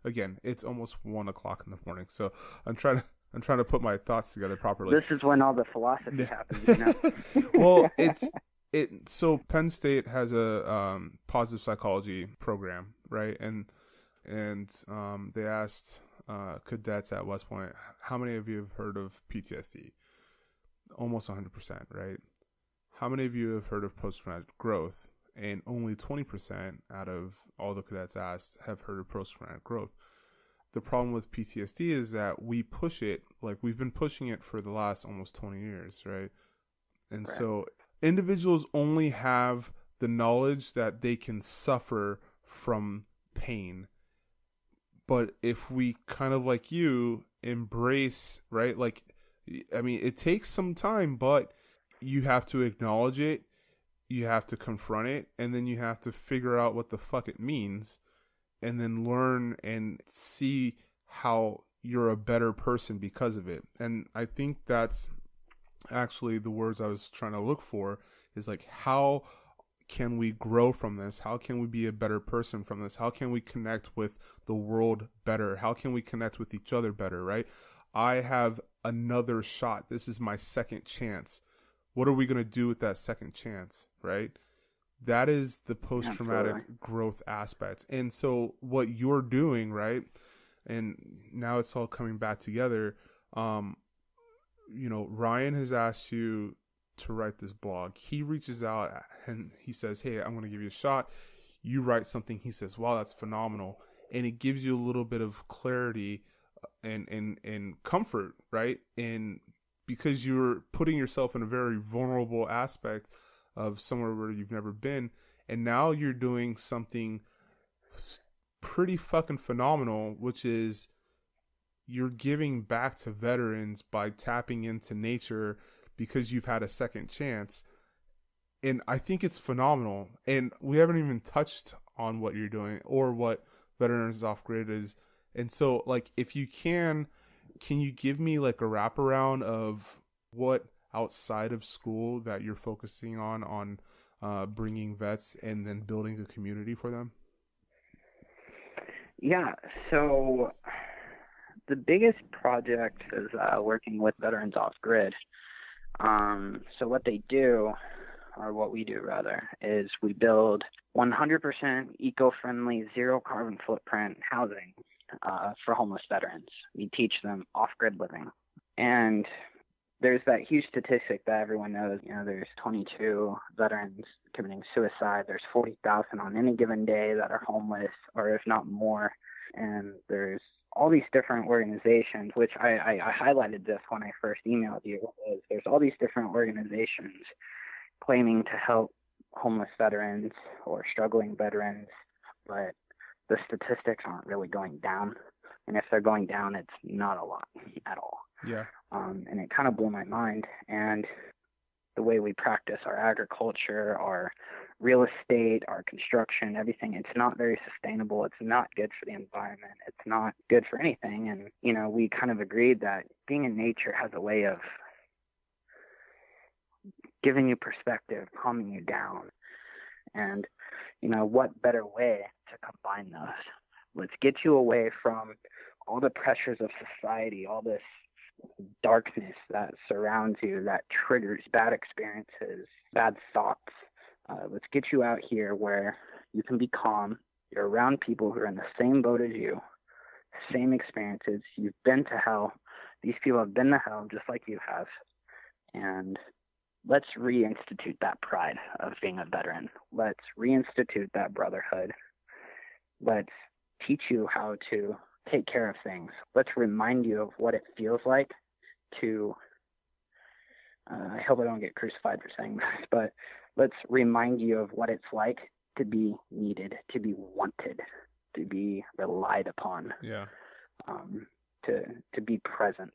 [SPEAKER 1] again, it's almost 1 o'clock in the morning, so I'm trying to put my thoughts together properly.
[SPEAKER 2] This is when all the philosophy happens, you know?
[SPEAKER 1] Well, so Penn State has a positive psychology program, right? And they asked cadets at West Point, how many of you have heard of PTSD? Almost 100%, right? How many of you have heard of post-traumatic growth? And only 20% out of all the cadets asked have heard of post-traumatic growth. The problem with PTSD is that we push it, like we've been pushing it for the last almost 20 years, right? And so individuals only have the knowledge that they can suffer from pain. But if we kind of, like you, embrace, right? Like, I mean, it takes some time, but you have to acknowledge it, you have to confront it, and then you have to figure out what the fuck it means, and then learn and see how you're a better person because of it. And I think that's actually the words I was trying to look for, is like, how can we grow from this? How can we be a better person from this? How can we connect with the world better? How can we connect with each other better, right? I have another shot. This is my second chance. What are we going to do with that second chance, right? That is the post-traumatic growth aspect. And so what you're doing, right, and now it's all coming back together, Ryan has asked you to write this blog. He reaches out and he says, hey, I'm going to give you a shot. You write something. He says, wow, that's phenomenal. And it gives you a little bit of clarity and comfort, right? And because you're putting yourself in a very vulnerable aspect of somewhere where you've never been, and now you're doing something pretty fucking phenomenal, which is you're giving back to veterans by tapping into nature because you've had a second chance. And I think it's phenomenal. And we haven't even touched on what you're doing or what Veterans Off Grid is. And so, like, if you can you give me like a wraparound of what outside of school that you're focusing on bringing vets and then building a community for them?
[SPEAKER 2] Yeah, so the biggest project is working with Veterans Off Grid. So what they do, or what we do rather, is we build 100% eco-friendly, zero carbon footprint housing for homeless veterans. We teach them off-grid living. And there's that huge statistic that everyone knows, there's 22 veterans committing suicide. There's 40,000 on any given day that are homeless, or if not more. And there's all these different organizations, which I highlighted this when I first emailed you, is there's all these different organizations claiming to help homeless veterans or struggling veterans, but the statistics aren't really going down. And if they're going down, it's not a lot at all.
[SPEAKER 1] Yeah.
[SPEAKER 2] And it kind of blew my mind. And the way we practice our agriculture, our real estate, our construction, everything, it's not very sustainable. It's not good for the environment. It's not good for anything. And, we kind of agreed that being in nature has a way of giving you perspective, calming you down. And, what better way to combine those? Let's get you away from all the pressures of society, all this darkness that surrounds you, that triggers bad experiences, bad thoughts. Let's get you out here where you can be calm. You're around people who are in the same boat as you, same experiences. You've been to hell. These people have been to hell just like you have. And let's reinstitute that pride of being a veteran. Let's reinstitute that brotherhood. Let's teach you how to take care of things. Let's remind you of what it feels like to, I hope I don't get crucified for saying this, but let's remind you of what it's like to be needed, to be wanted, to be relied upon, to be present,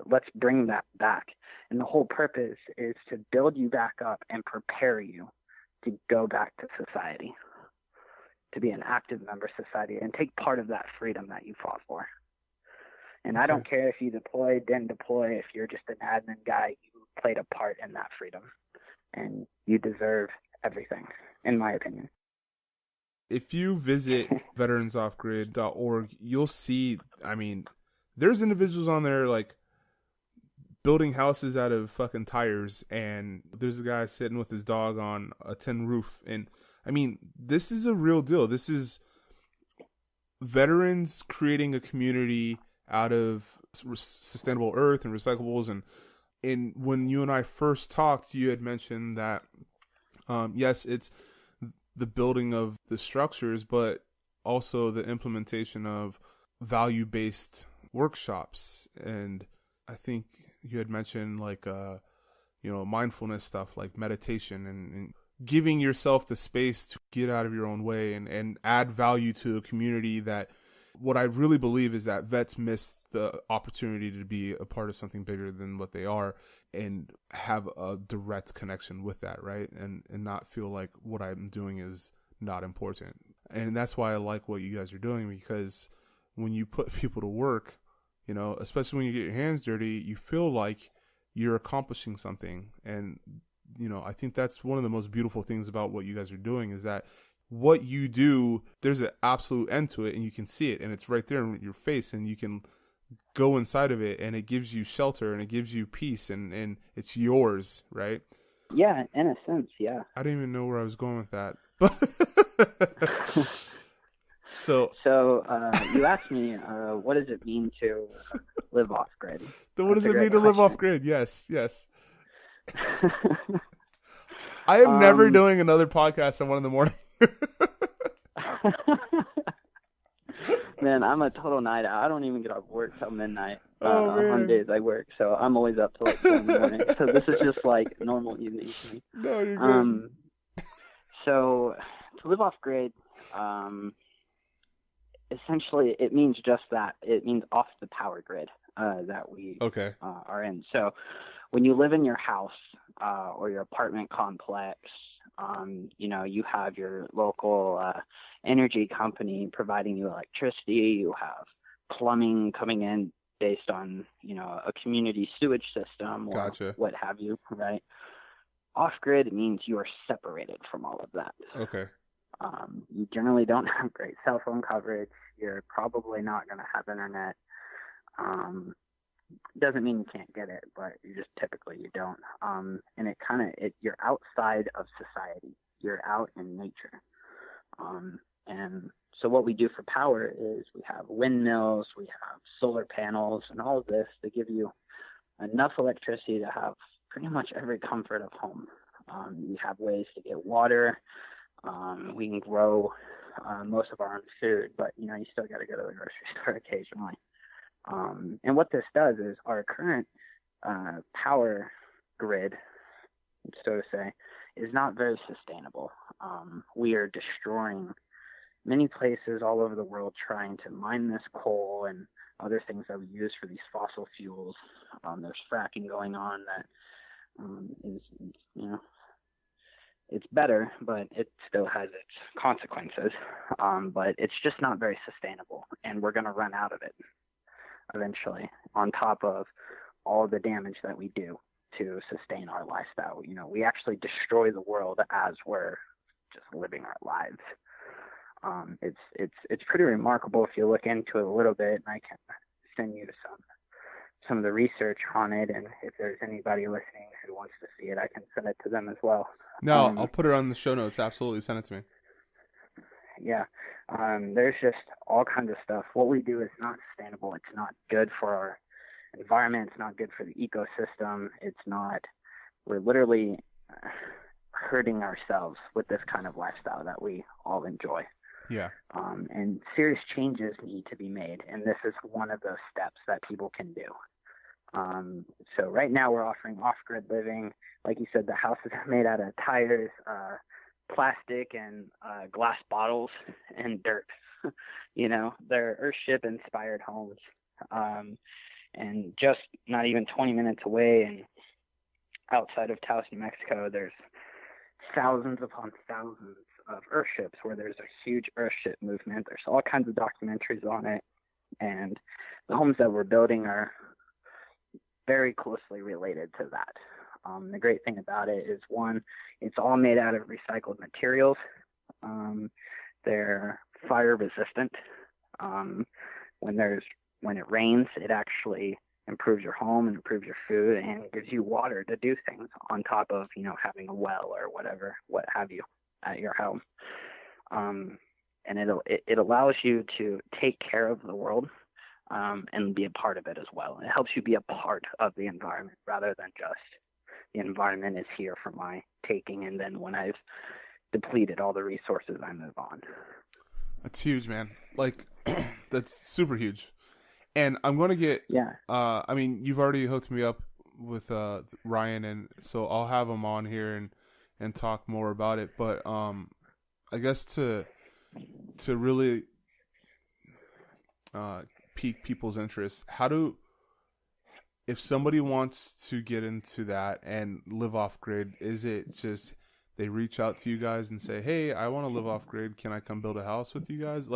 [SPEAKER 2] let's bring that back. And the whole purpose is to build you back up and prepare you to go back to society, to be an active member of society and take part of that freedom that you fought for. And I don't care if you deployed, didn't deploy, if you're just an admin guy, you played a part in that freedom. And you deserve everything, in my opinion.
[SPEAKER 1] If you visit veteransoffgrid.org, you'll see, there's individuals on there like building houses out of fucking tires, and there's a guy sitting with his dog on a tin roof. And this is a real deal. This is veterans creating a community out of sustainable earth and recyclables. And when you and I first talked, you had mentioned that, yes, it's the building of the structures, but also the implementation of value-based workshops. And I think you had mentioned like, mindfulness stuff like meditation and giving yourself the space to get out of your own way and add value to a community. That what I really believe is that vets miss the opportunity to be a part of something bigger than what they are and have a direct connection with that, right? And not feel like what I'm doing is not important. And that's why I like what you guys are doing, because when you put people to work, especially when you get your hands dirty, you feel like you're accomplishing something. And, I think that's one of the most beautiful things about what you guys are doing, is that what you do, there's an absolute end to it, and you can see it, and it's right there in your face, and you can go inside of it, and it gives you shelter, and it gives you peace, and it's yours, right?
[SPEAKER 2] Yeah, in a sense, yeah.
[SPEAKER 1] I didn't even know where I was going with that. But so
[SPEAKER 2] you asked me, what does it mean to live off grid?
[SPEAKER 1] what does
[SPEAKER 2] That's a
[SPEAKER 1] it mean
[SPEAKER 2] great
[SPEAKER 1] to live off
[SPEAKER 2] question.
[SPEAKER 1] grid? Yes, yes. I am never doing another podcast at 1 a.m.
[SPEAKER 2] Man, I'm a total night owl. I don't even get off work till midnight on
[SPEAKER 1] Man.
[SPEAKER 2] days I work, so I'm always up till like 4 in the morning. So this is just like normal evening for me.
[SPEAKER 1] No, you're good.
[SPEAKER 2] So to live off grid, essentially it means just that. It means off the power grid that we are in. So when you live in your house or your apartment complex, you have your local energy company providing you electricity. You have plumbing coming in based on, a community sewage system or what have you, right? Off-grid means you are separated from all of that.
[SPEAKER 1] Okay.
[SPEAKER 2] You generally don't have great cell phone coverage. You're probably not going to have internet. Doesn't mean you can't get it, but you don't. And you're outside of society. You're out in nature. And so what we do for power is we have windmills, we have solar panels, and all of this to give you enough electricity to have pretty much every comfort of home. We have ways to get water. We can grow most of our own food, but you still got to go to the grocery store occasionally. And what this does is our current power grid, so to say, is not very sustainable. We are destroying many places all over the world trying to mine this coal and other things that we use for these fossil fuels. There's fracking going on that is it's better, but it still has its consequences. But it's just not very sustainable, and we're going to run out of it eventually, on top of all the damage that we do to sustain our lifestyle. We actually destroy the world as we're just living our lives. It's pretty remarkable if you look into it a little bit, and I can send you some of the research on it, and if there's anybody listening who wants to see it, I can send it to them as well.
[SPEAKER 1] No, I'll put it on the show notes. Absolutely, send it to me.
[SPEAKER 2] Yeah. There's just all kinds of stuff. What we do is not sustainable. It's not good for our environment. It's not good for the ecosystem. We're literally hurting ourselves with this kind of lifestyle that we all enjoy.
[SPEAKER 1] Yeah.
[SPEAKER 2] And serious changes need to be made. And this is one of those steps that people can do. So right now we're offering off-grid living. Like you said, the houses are made out of tires, plastic and glass bottles and dirt. They're Earthship inspired homes. And just not even 20 minutes away and outside of Taos, New Mexico, there's thousands upon thousands of Earthships where there's a huge Earthship movement. There's all kinds of documentaries on it. And the homes that we're building are very closely related to that. The great thing about it is, one, it's all made out of recycled materials. They're fire resistant. When it rains, it actually improves your home and improves your food and gives you water to do things on top of, having a well or what have you at your home. And it allows you to take care of the world and be a part of it as well. It helps you be a part of the environment rather than just the environment is here for my taking, and then when I've depleted all the resources, I move on.
[SPEAKER 1] That's huge, man. That's super huge. And I'm going to get, you've already hooked me up with Ryan, and so I'll have him on here and talk more about it. But I guess to really pique people's interest, if somebody wants to get into that and live off grid, is it just they reach out to you guys and say, hey, I want to live off grid, can I come build a house with you guys?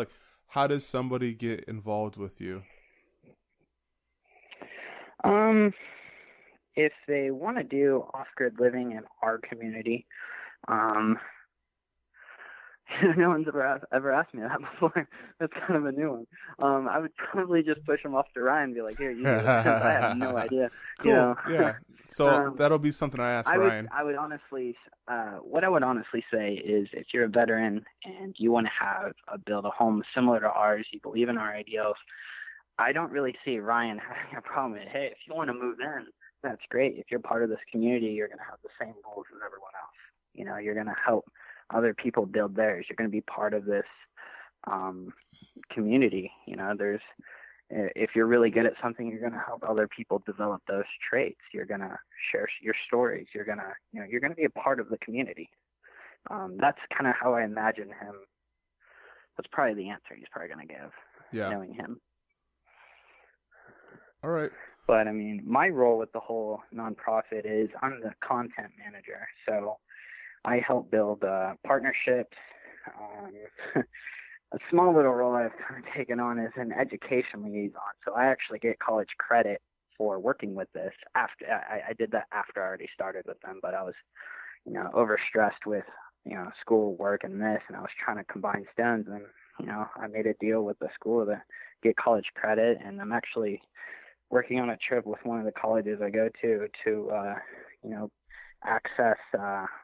[SPEAKER 1] How does somebody get involved with you?
[SPEAKER 2] If they want to do off-grid living in our community, No one's ever asked me that before. That's kind of a new one. I would probably just push them off to Ryan and be like, here, you do this, since I have no idea.
[SPEAKER 1] Cool.
[SPEAKER 2] You know?
[SPEAKER 1] Yeah. So that'll be something I ask Ryan.
[SPEAKER 2] I would honestly, what I would honestly say is, if you're a veteran and you want to build a home similar to ours, you believe in our ideals, I don't really see Ryan having a problem with it. Hey, if you want to move in, that's great. If you're part of this community, you're going to have the same goals as everyone else. You know, you're going to help other people build theirs. You're going to be part of this community. You know, if you're really good at something, you're going to help other people develop those traits. You're going to share your stories. You're going to be a part of the community. That's kind of how I imagine him. That's probably the answer he's probably going to give.
[SPEAKER 1] Yeah.
[SPEAKER 2] Knowing him.
[SPEAKER 1] All right.
[SPEAKER 2] But I mean, my role with the whole nonprofit is I'm the content manager. So I help build partnerships. A small little role I've kind of taken on is an education liaison. So I actually get college credit for working with this. After I did that after I already started with them, but I was, overstressed with, school work and this, and I was trying to combine stones, and I made a deal with the school to get college credit, and I'm actually working on a trip with one of the colleges I go to access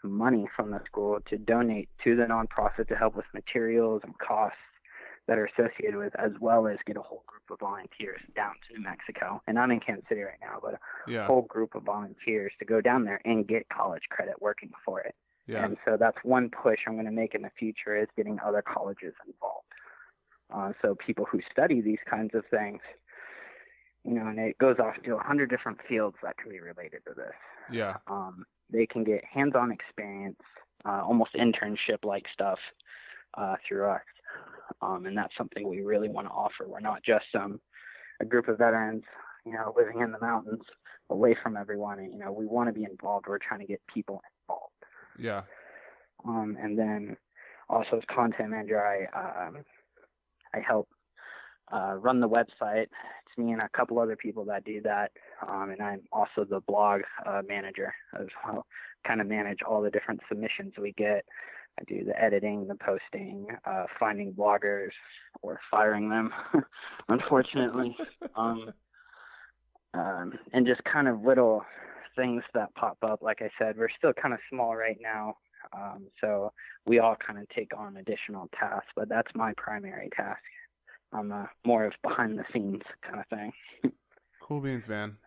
[SPEAKER 2] money from the school to donate to the nonprofit to help with materials and costs that are associated with, as well as get a whole group of volunteers down to New Mexico. And I'm in Kansas City right now, but a whole group of volunteers to go down there and get college credit working for it. Yeah. And so that's one push I'm going to make in the future, is getting other colleges involved. So people who study these kinds of things, and it goes off to 100 different fields that can be related to this.
[SPEAKER 1] Yeah.
[SPEAKER 2] They can get hands-on experience, almost internship-like stuff through us. And that's something we really want to offer. We're not just a group of veterans, living in the mountains away from everyone. And, we want to be involved. We're trying to get people involved.
[SPEAKER 1] Yeah.
[SPEAKER 2] And then also as content manager, I help run the website. It's me and a couple other people that do that. And I'm also the blog manager as well, kind of manage all the different submissions we get. I do the editing, the posting, finding bloggers or firing them, unfortunately. And just kind of little things that pop up. Like I said, we're still kind of small right now. So we all kind of take on additional tasks, but that's my primary task. I'm more of behind the scenes kind of thing.
[SPEAKER 1] Cool beans, man.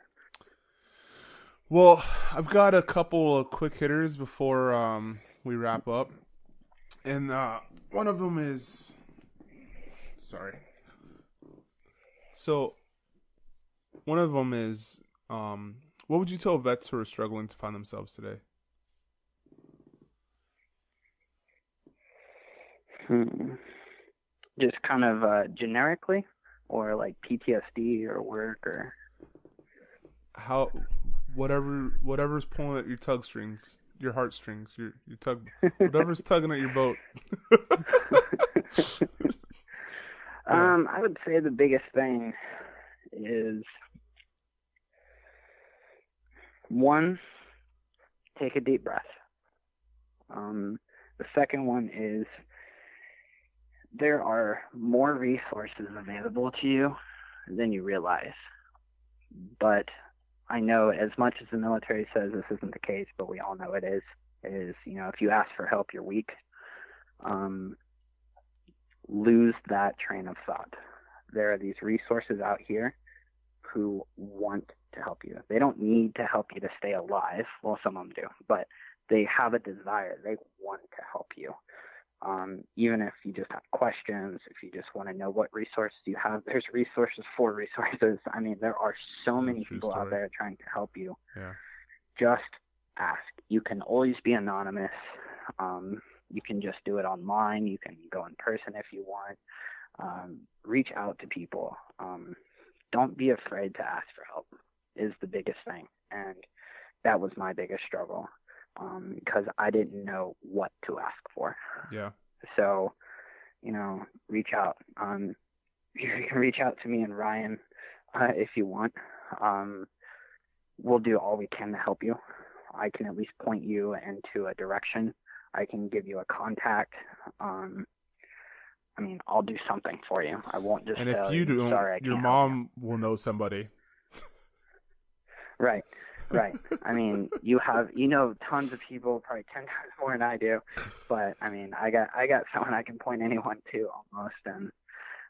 [SPEAKER 1] Well, I've got a couple of quick hitters before we wrap up. And one of them is... Sorry. So, one of them is, what would you tell vets who are struggling to find themselves today?
[SPEAKER 2] Just kind of generically, or like PTSD or work, or
[SPEAKER 1] whatever's pulling at your tug strings, your heartstrings, your tug, whatever's tugging at your boat.
[SPEAKER 2] I would say the biggest thing is, one, take a deep breath. The second one is, there are more resources available to you than you realize. But I know, as much as the military says this isn't the case, but we all know it is, if you ask for help, you're weak. Lose that train of thought. There are these resources out here who want to help you. They don't need to help you to stay alive. Well, some of them do, but they have a desire. They want to help you. Even if you just have questions, if you just want to know what resources you have, there's resources for resources. I mean, there are so many people out there trying to help you. Yeah. Just ask. You can always be anonymous. You can just do it online. You can go in person if you want. Reach out to people. Don't be afraid to ask for help is the biggest thing. And that was my biggest struggle. Because I didn't know what to ask for. Yeah. So, reach out. You can reach out to me and Ryan if you want. We'll do all we can to help you. I can at least point you into a direction I can give you a contact. I mean, I'll do something for you. I won't just
[SPEAKER 1] And if
[SPEAKER 2] tell
[SPEAKER 1] you
[SPEAKER 2] you,
[SPEAKER 1] don't,
[SPEAKER 2] sorry, I
[SPEAKER 1] your
[SPEAKER 2] can't
[SPEAKER 1] mom will know somebody.
[SPEAKER 2] Right. I mean, you know tons of people, probably 10 times more than I do. But I mean, I got someone I can point anyone to almost, and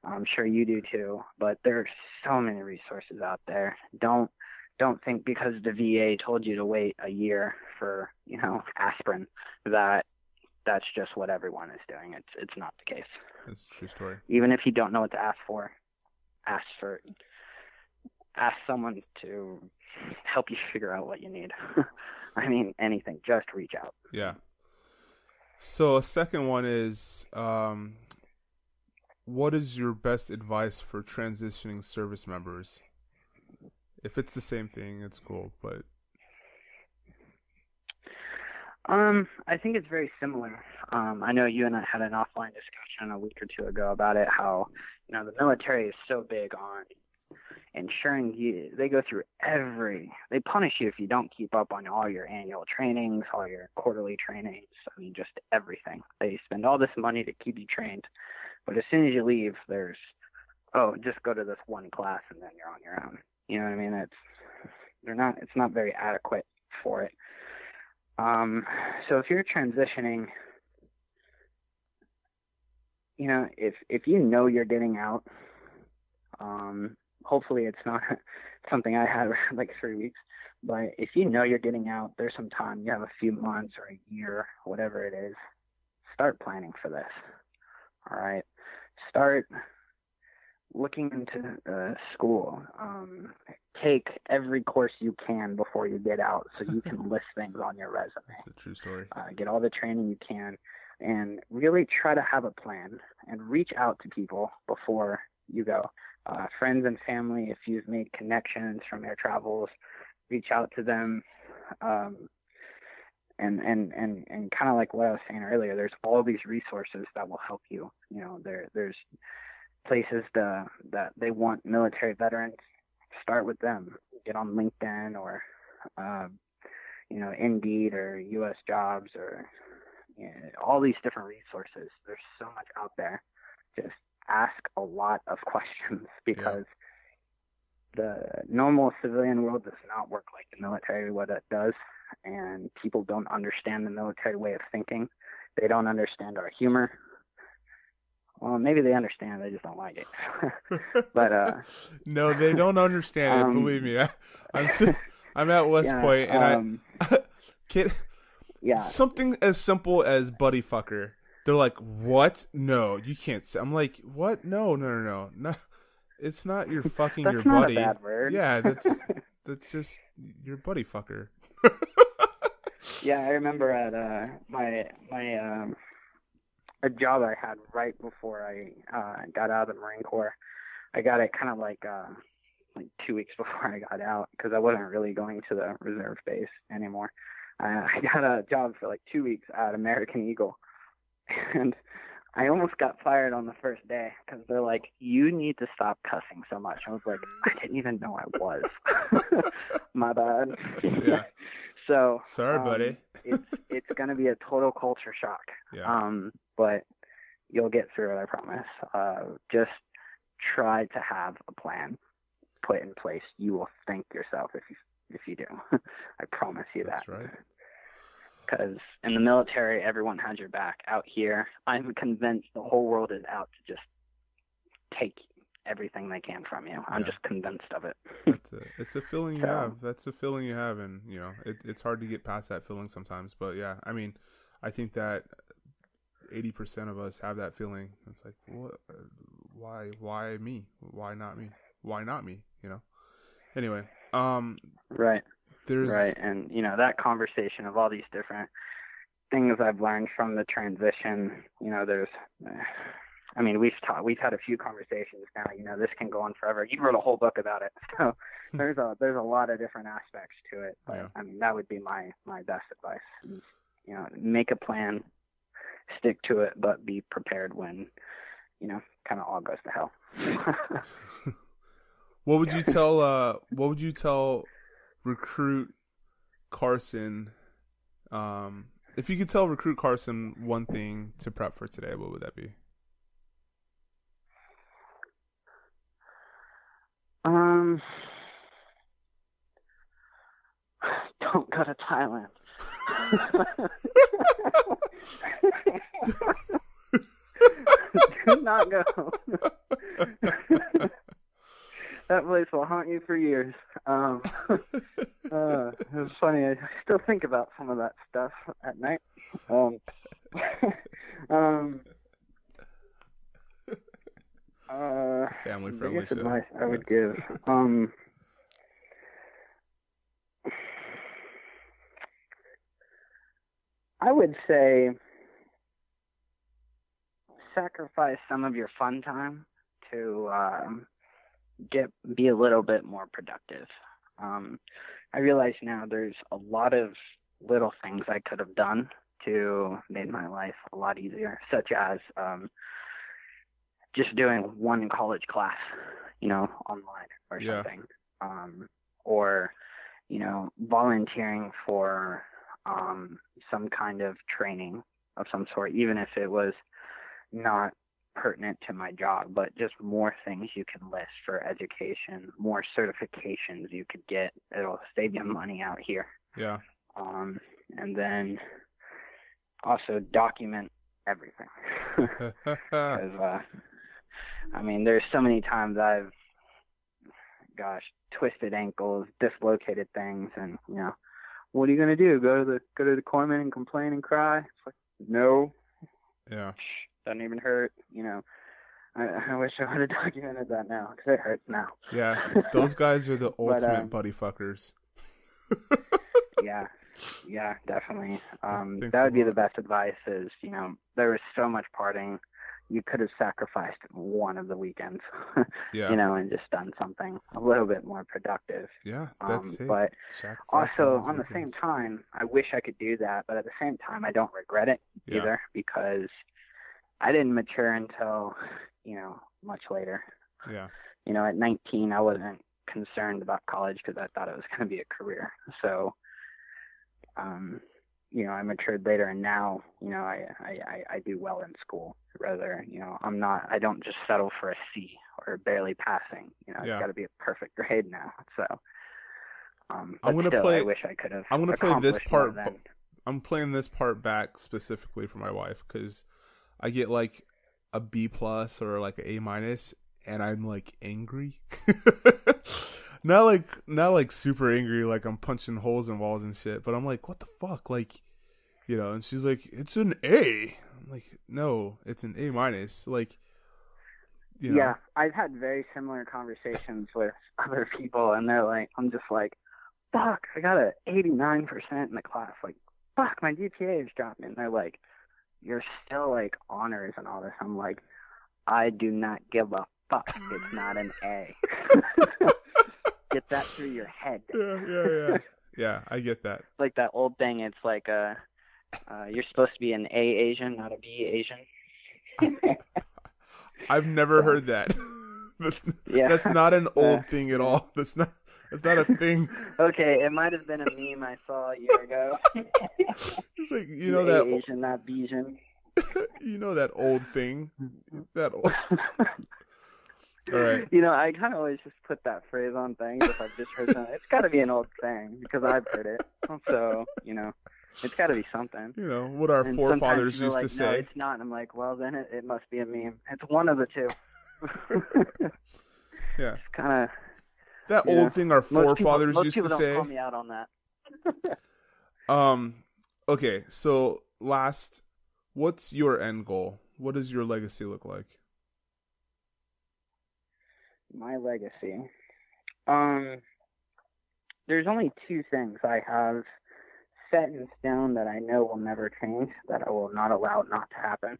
[SPEAKER 2] I'm sure you do too. But there's so many resources out there. Don't think because the VA told you to wait a year for, aspirin that's just what everyone is doing. It's not the case.
[SPEAKER 1] That's a true story.
[SPEAKER 2] Even if you don't know what to ask someone to help you figure out what you need. I mean, anything, just reach out.
[SPEAKER 1] Yeah. So a second one is, what is your best advice for transitioning service members? If it's the same thing, it's cool, but
[SPEAKER 2] I think it's very similar. I know you and I had an offline discussion a week or two ago about it, how, the military is so big on ensuring they go through they punish you if you don't keep up on all your annual trainings, all your quarterly trainings. I mean, just everything. They spend all this money to keep you trained. But as soon as you leave, there's, just go to this one class and then you're on your own. You know what I mean? It's not very adequate for it. So if you're transitioning, if you know you're getting out, hopefully it's not something I had like 3 weeks, but if you know you're getting out, there's some time, you have a few months or a year, whatever it is, start planning for this. All right. Start looking into school. Take every course you can before you get out so you can list things on your resume.
[SPEAKER 1] That's a true story.
[SPEAKER 2] Get all the training you can and really try to have a plan and reach out to people before you go. Friends and family, if you've made connections from your travels, reach out to them. And kind of like what I was saying earlier, there's all these resources that will help you. There's places that they want military veterans. Start with them. Get on LinkedIn or, Indeed or U.S. Jobs or all these different resources. There's so much out there. Just ask a lot of questions because the normal civilian world does not work like the military, what it does. And people don't understand the military way of thinking. They don't understand our humor. Well, maybe they understand, they just don't like it. But
[SPEAKER 1] no, they don't understand it. Believe me, I'm at West Point, and something as simple as buddy fucker. They're like, what? No, you can't. I'm like, what? No. It's not your fucking
[SPEAKER 2] that's
[SPEAKER 1] your
[SPEAKER 2] not
[SPEAKER 1] buddy.
[SPEAKER 2] A bad word.
[SPEAKER 1] Yeah, that's just your buddy fucker.
[SPEAKER 2] Yeah, I remember at a job I had right before I got out of the Marine Corps. I got it kind of like 2 weeks before I got out because I wasn't really going to the reserve base anymore. I got a job for like 2 weeks at American Eagle, and I almost got fired on the first day because they're like, you need to stop cussing so much. I was like, I didn't even know I was. My bad.
[SPEAKER 1] Yeah.
[SPEAKER 2] So
[SPEAKER 1] sorry, buddy.
[SPEAKER 2] it's going to be a total culture shock.
[SPEAKER 1] Yeah.
[SPEAKER 2] But you'll get through it, I promise. Just try to have a plan put in place. You will thank yourself if you do. I promise you that.
[SPEAKER 1] That's right.
[SPEAKER 2] Because in the military, everyone has your back. Out here, I'm convinced the whole world is out to just take everything they can from you. I'm just convinced of it.
[SPEAKER 1] It's a feeling you have. That's a feeling you have, and it's hard to get past that feeling sometimes. But yeah, I mean, I think that 80% of us have that feeling. It's like, what? Why me? Why not me? Why not me? Anyway,
[SPEAKER 2] right.
[SPEAKER 1] There's
[SPEAKER 2] right, and that conversation of all these different things I've learned from the transition. There's, I mean, we've had a few conversations now. This can go on forever. You wrote a whole book about it, so there's a lot of different aspects to it. But I mean, that would be my best advice. Make a plan, stick to it, but be prepared when kind of all goes to hell.
[SPEAKER 1] What would you tell recruit Carson If you could tell Recruit Carson one thing to prep for today, what would that be?
[SPEAKER 2] Don't go to Thailand. Do not go. That place will haunt you for years. It was funny. I still think about some of that stuff at night.
[SPEAKER 1] Family-friendly show.
[SPEAKER 2] Advice I would give. I would say sacrifice some of your fun time to be a little bit more productive. I realize now there's a lot of little things I could have done to make my life a lot easier, such as just doing one college class, online or something, or volunteering for some kind of training of some sort, even if it was not pertinent to my job, but just more things you can list for education, more certifications you could get. It'll save you money out here.
[SPEAKER 1] Yeah.
[SPEAKER 2] And then also document everything. Because, there's so many times I've, twisted ankles, dislocated things, and, what are you going to do? Go to the corpsman and complain and cry? It's like, no.
[SPEAKER 1] Yeah.
[SPEAKER 2] Doesn't even hurt, I wish I would have documented that now, because it hurts now.
[SPEAKER 1] Yeah, those guys are the ultimate buddy fuckers.
[SPEAKER 2] Yeah, definitely. That would be the best advice is, there was so much partying. You could have sacrificed one of the weekends, and just done something a little bit more productive.
[SPEAKER 1] Yeah, that's it.
[SPEAKER 2] But also, on the same time, I wish I could do that, but at the same time, I don't regret it either, because I didn't mature until, much later.
[SPEAKER 1] Yeah.
[SPEAKER 2] At 19, I wasn't concerned about college because I thought it was going to be a career. So, I matured later, and now, I do well in school. Rather, I don't just settle for a C or barely passing. It's got to be a perfect grade now. So,
[SPEAKER 1] I
[SPEAKER 2] wish I could have.
[SPEAKER 1] I'm going to play this part. I'm playing this part back specifically for my wife because I get like a B+ or like an A-, and I'm like angry. not like super angry, like I'm punching holes in walls and shit, but I'm like, what the fuck? Like, and she's like, it's an A. I'm like, no, it's an A-. Like,
[SPEAKER 2] Yeah, I've had very similar conversations with other people, and they're like, I'm just like, fuck, I got an 89% in the class. Like, fuck, my GPA is dropping. And they're like, you're still like honors and all this. I'm like, I do not give a fuck. It's not an A. Get that through your head.
[SPEAKER 1] Yeah, I get that.
[SPEAKER 2] Like that old thing. It's like you're supposed to be an A Asian, not a B Asian.
[SPEAKER 1] I've never heard that. That's not an old thing at all. That's not a thing.
[SPEAKER 2] Okay, it might have been a meme I saw a year ago.
[SPEAKER 1] It's like, that
[SPEAKER 2] Asian, not Bijan.
[SPEAKER 1] That old thing. That old. All right.
[SPEAKER 2] I kind of always just put that phrase on things if I've just heard something. It's got to be an old thing because I've heard it. So, it's got to be something.
[SPEAKER 1] What our forefathers used
[SPEAKER 2] like,
[SPEAKER 1] to say.
[SPEAKER 2] No, it's not. And I'm like, well, then it must be a meme. It's one of the two.
[SPEAKER 1] Yeah.
[SPEAKER 2] It's kind of.
[SPEAKER 1] That old thing our forefathers used to say.
[SPEAKER 2] Most people don't call me out on that.
[SPEAKER 1] Okay, so what's your end goal? What does your legacy look like?
[SPEAKER 2] My legacy. There's only two things I have set in stone that I know will never change, that I will not allow not to happen.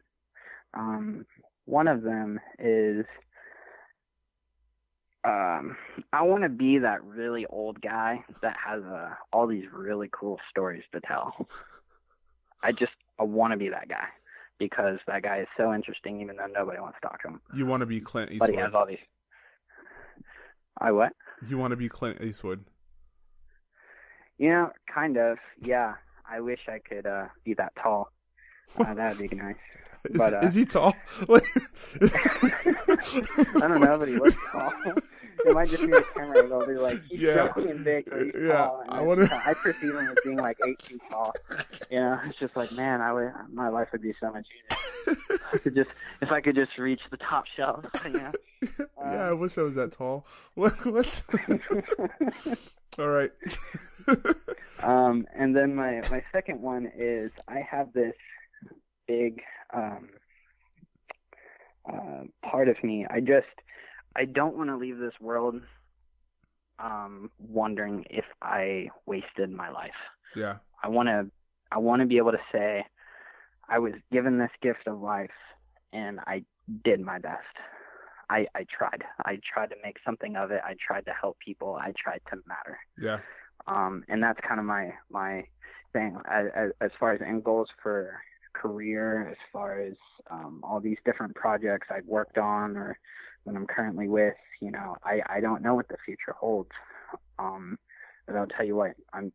[SPEAKER 2] One of them is I want to be that really old guy that has all these really cool stories to tell. I want to be that guy because that guy is so interesting even though nobody wants to talk to him.
[SPEAKER 1] You want to be Clint Eastwood.
[SPEAKER 2] But he has all these... I what?
[SPEAKER 1] You want to be Clint Eastwood.
[SPEAKER 2] Kind of, yeah. I wish I could be that tall. That would be nice.
[SPEAKER 1] Is he tall?
[SPEAKER 2] I don't know, but he looks tall. It might just be the camera angle. They're like, he's strong and big, but he's tall. And I perceive him as being like 8 feet tall. You know, it's just like, man, my life would be so much easier. If I could just reach the top shelf. You know?
[SPEAKER 1] I wish I was that tall. What? All right.
[SPEAKER 2] And then my second one is I have this big part of me. I don't want to leave this world wondering if I wasted my life.
[SPEAKER 1] Yeah.
[SPEAKER 2] I want to be able to say I was given this gift of life and I did my best. I tried. I tried to make something of it. I tried to help people. I tried to matter.
[SPEAKER 1] Yeah.
[SPEAKER 2] And that's kind of my thing as far as end goals for career, as far as all these different projects I've worked on or that I'm currently with. You know, I don't know what the future holds. But I'll tell you what, I'm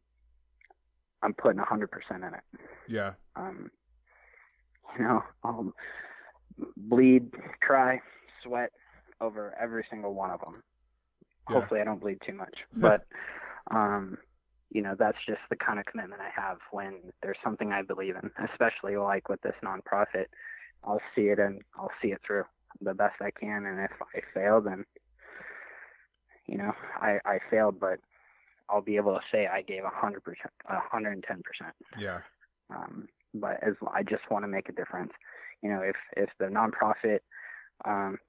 [SPEAKER 2] putting 100% in it.
[SPEAKER 1] Yeah.
[SPEAKER 2] You know, bleed, cry, sweat over every single one of them. Yeah. Hopefully I don't bleed too much, but, you know, that's just the kind of commitment I have when there's something I believe in, especially like with this nonprofit. I'll see it and I'll see it through the best I can. And if I fail, then, you know, I failed, but I'll be able to say I gave 100%, 110%.
[SPEAKER 1] Yeah.
[SPEAKER 2] But I just want to make a difference. You know, if the nonprofit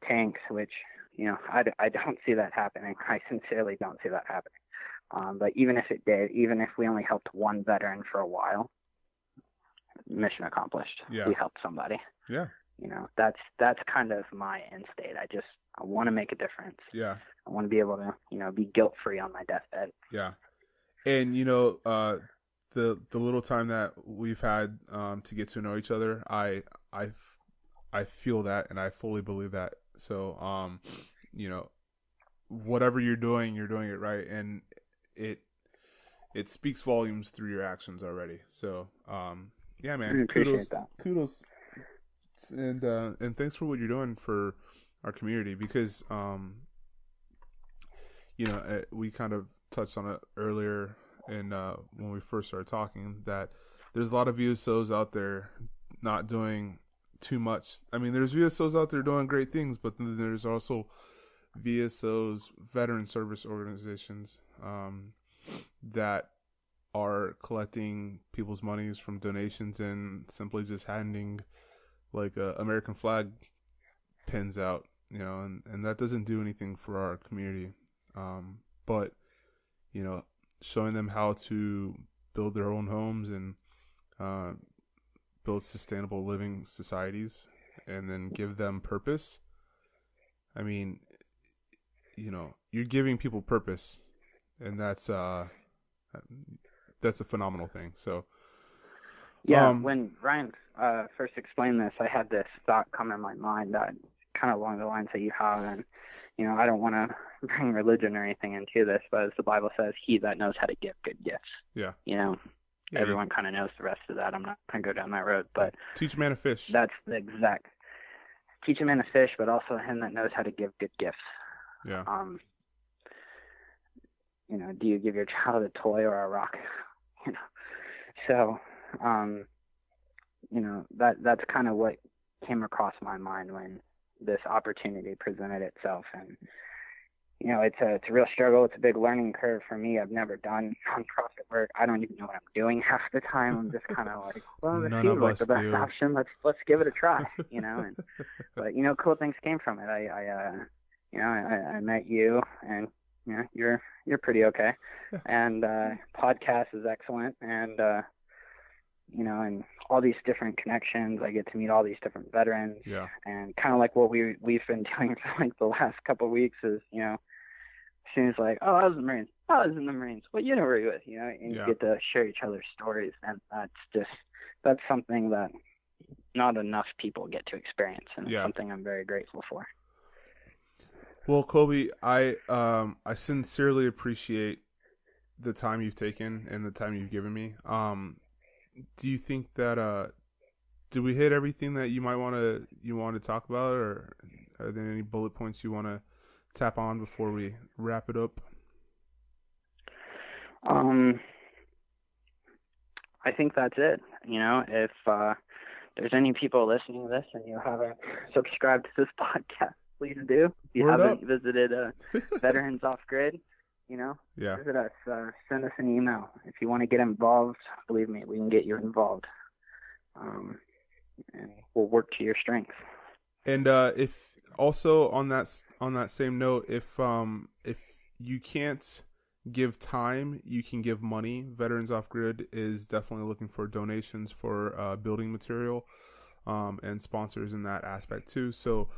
[SPEAKER 2] tanks, which, you know, I don't see that happening. I sincerely don't see that happening. But even if it did, even if we only helped one veteran for a while, mission accomplished.
[SPEAKER 1] Yeah.
[SPEAKER 2] We helped somebody.
[SPEAKER 1] Yeah.
[SPEAKER 2] You know, that's kind of my end state. I want to make a difference.
[SPEAKER 1] Yeah.
[SPEAKER 2] I want to be able to, you know, be guilt-free on my deathbed.
[SPEAKER 1] Yeah. And, you know, the little time that we've had to get to know each other, I feel that and I fully believe that. So, you know, whatever you're doing it right. And it speaks volumes through your actions already. So, yeah, man, kudos. And thanks for what you're doing for our community because, you know, we kind of touched on it earlier and when we first started talking that there's a lot of VSOs out there not doing too much. I mean, there's VSOs out there doing great things, but then there's also VSOs, veteran service organizations, that are collecting people's monies from donations and simply just handing like American flag pins out, you know, and that doesn't do anything for our community. But, you know, showing them how to build their own homes and build sustainable living societies and then give them purpose. I mean, you know, you're giving people purpose, and that's a phenomenal thing. So,
[SPEAKER 2] yeah, when Ryan first explained this, I had this thought come in my mind that kind of along the lines that you have, and you know, I don't want to bring religion or anything into this, but as the Bible says, he that knows how to give good gifts. Yeah. You know, everyone kind of knows the rest of that. I'm not going to go down that road, but
[SPEAKER 1] teach a man to fish.
[SPEAKER 2] That's the exact. Teach a man to fish, but also him that knows how to give good gifts.
[SPEAKER 1] Yeah.
[SPEAKER 2] You know, do you give your child a toy or a rock? You know, so, you know, that's kind of what came across my mind when this opportunity presented itself. And, you know, it's a real struggle. It's a big learning curve for me. I've never done nonprofit work. I don't even know what I'm doing half the time. I'm just kind of like, well, this seems like the best option. Let's give it a try, you know. And but you know, cool things came from it. I met you, and you know, you're pretty okay. And podcast is excellent, and you know, and all these different connections. I get to meet all these different veterans.
[SPEAKER 1] Yeah.
[SPEAKER 2] And kind of like what we've been doing for like the last couple of weeks is, you know, as soon as like, oh, I was in the Marines. Oh, I was in the Marines. What unit were you with? You know, and you get to share each other's stories. And that's something that not enough people get to experience. And it's something I'm very grateful for.
[SPEAKER 1] Well, Colby, I sincerely appreciate the time you've taken and the time you've given me. do you think that did we hit everything that you want to talk about, or are there any bullet points you want to tap on before we wrap it up?
[SPEAKER 2] I think that's it. You know, if there's any people listening to this and you haven't subscribed to this podcast, please do. If you haven't visited Veterans Off Grid, you know, visit us. Send us an email. If you want to get involved, believe me, we can get you involved. And we'll work to your strengths. And
[SPEAKER 1] if also on that same note, if you can't give time, you can give money. Veterans Off Grid is definitely looking for donations for building material and sponsors in that aspect too. So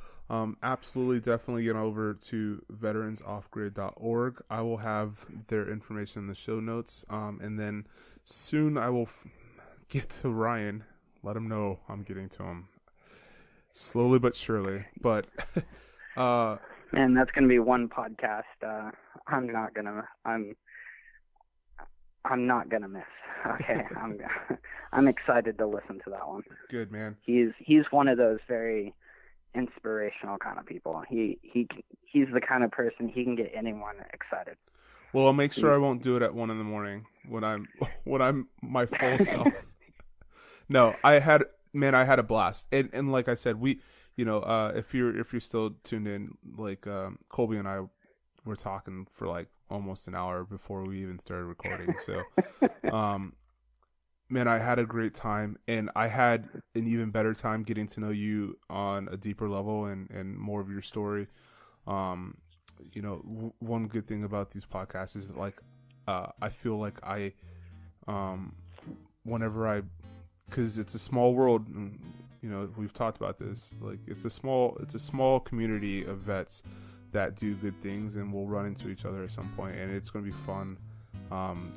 [SPEAKER 1] absolutely, definitely get over to veteransoffgrid.org. I will have their information in the show notes, and then soon I will get to Ryan. Let him know I'm getting to him slowly but surely. But
[SPEAKER 2] man, that's gonna be one podcast. I'm not gonna miss. Okay, I'm excited to listen to that one.
[SPEAKER 1] Good, man.
[SPEAKER 2] He's one of those very inspirational kind of people. He's the kind of person, he can get anyone excited.
[SPEAKER 1] Well, I'll make sure I won't do it at 1 a.m. when I'm my full self. No, I had a blast, and like I said, we, you know, if you're still tuned in, like Colby and I were talking for like almost an hour before we even started recording. So, man, I had a great time, and I had an even better time getting to know you on a deeper level and more of your story. You know, one good thing about these podcasts is that, like, I feel like because it's a small world, and, you know, we've talked about this. Like, it's a small community of vets that do good things, and we'll run into each other at some point, and it's going to be fun,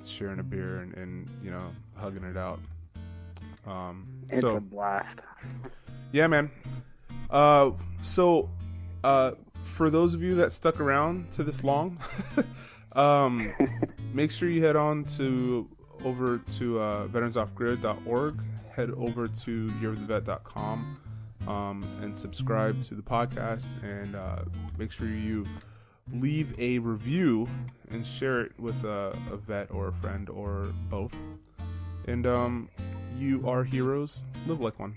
[SPEAKER 1] sharing a beer and you know, hugging it out.
[SPEAKER 2] It's a blast.
[SPEAKER 1] Yeah, man. For those of you that stuck around to this long, make sure you head on over to veteransoffgrid.org. Head over to you'rethevet.com and subscribe to the podcast, and make sure you leave a review and share it with a vet or a friend or both. And you are heroes. Live like one.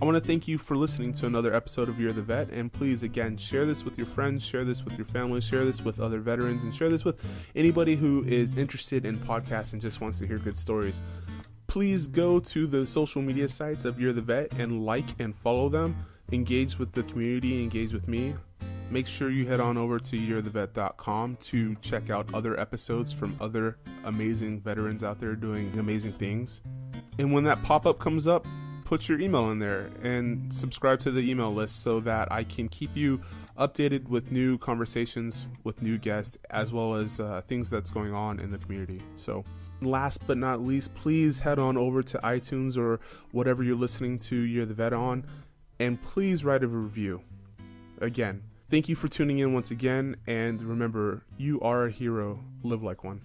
[SPEAKER 1] I want to thank you for listening to another episode of You're the Vet, and please, again, share this with your friends, share this with your family, share this with other veterans, and share this with anybody who is interested in podcasts and just wants to hear good stories. Please go to the social media sites of You're the Vet and like and follow them. Engage with the community, engage with me. Make sure you head on over to you'rethevet.com to check out other episodes from other amazing veterans out there doing amazing things. And when that pop-up comes up, put your email in there and subscribe to the email list so that I can keep you updated with new conversations with new guests, as well as things that's going on in the community. So last but not least, please head on over to iTunes or whatever you're listening to You're the Vet on, and please write a review. Again, thank you for tuning in once again, and remember, you are a hero. Live like one.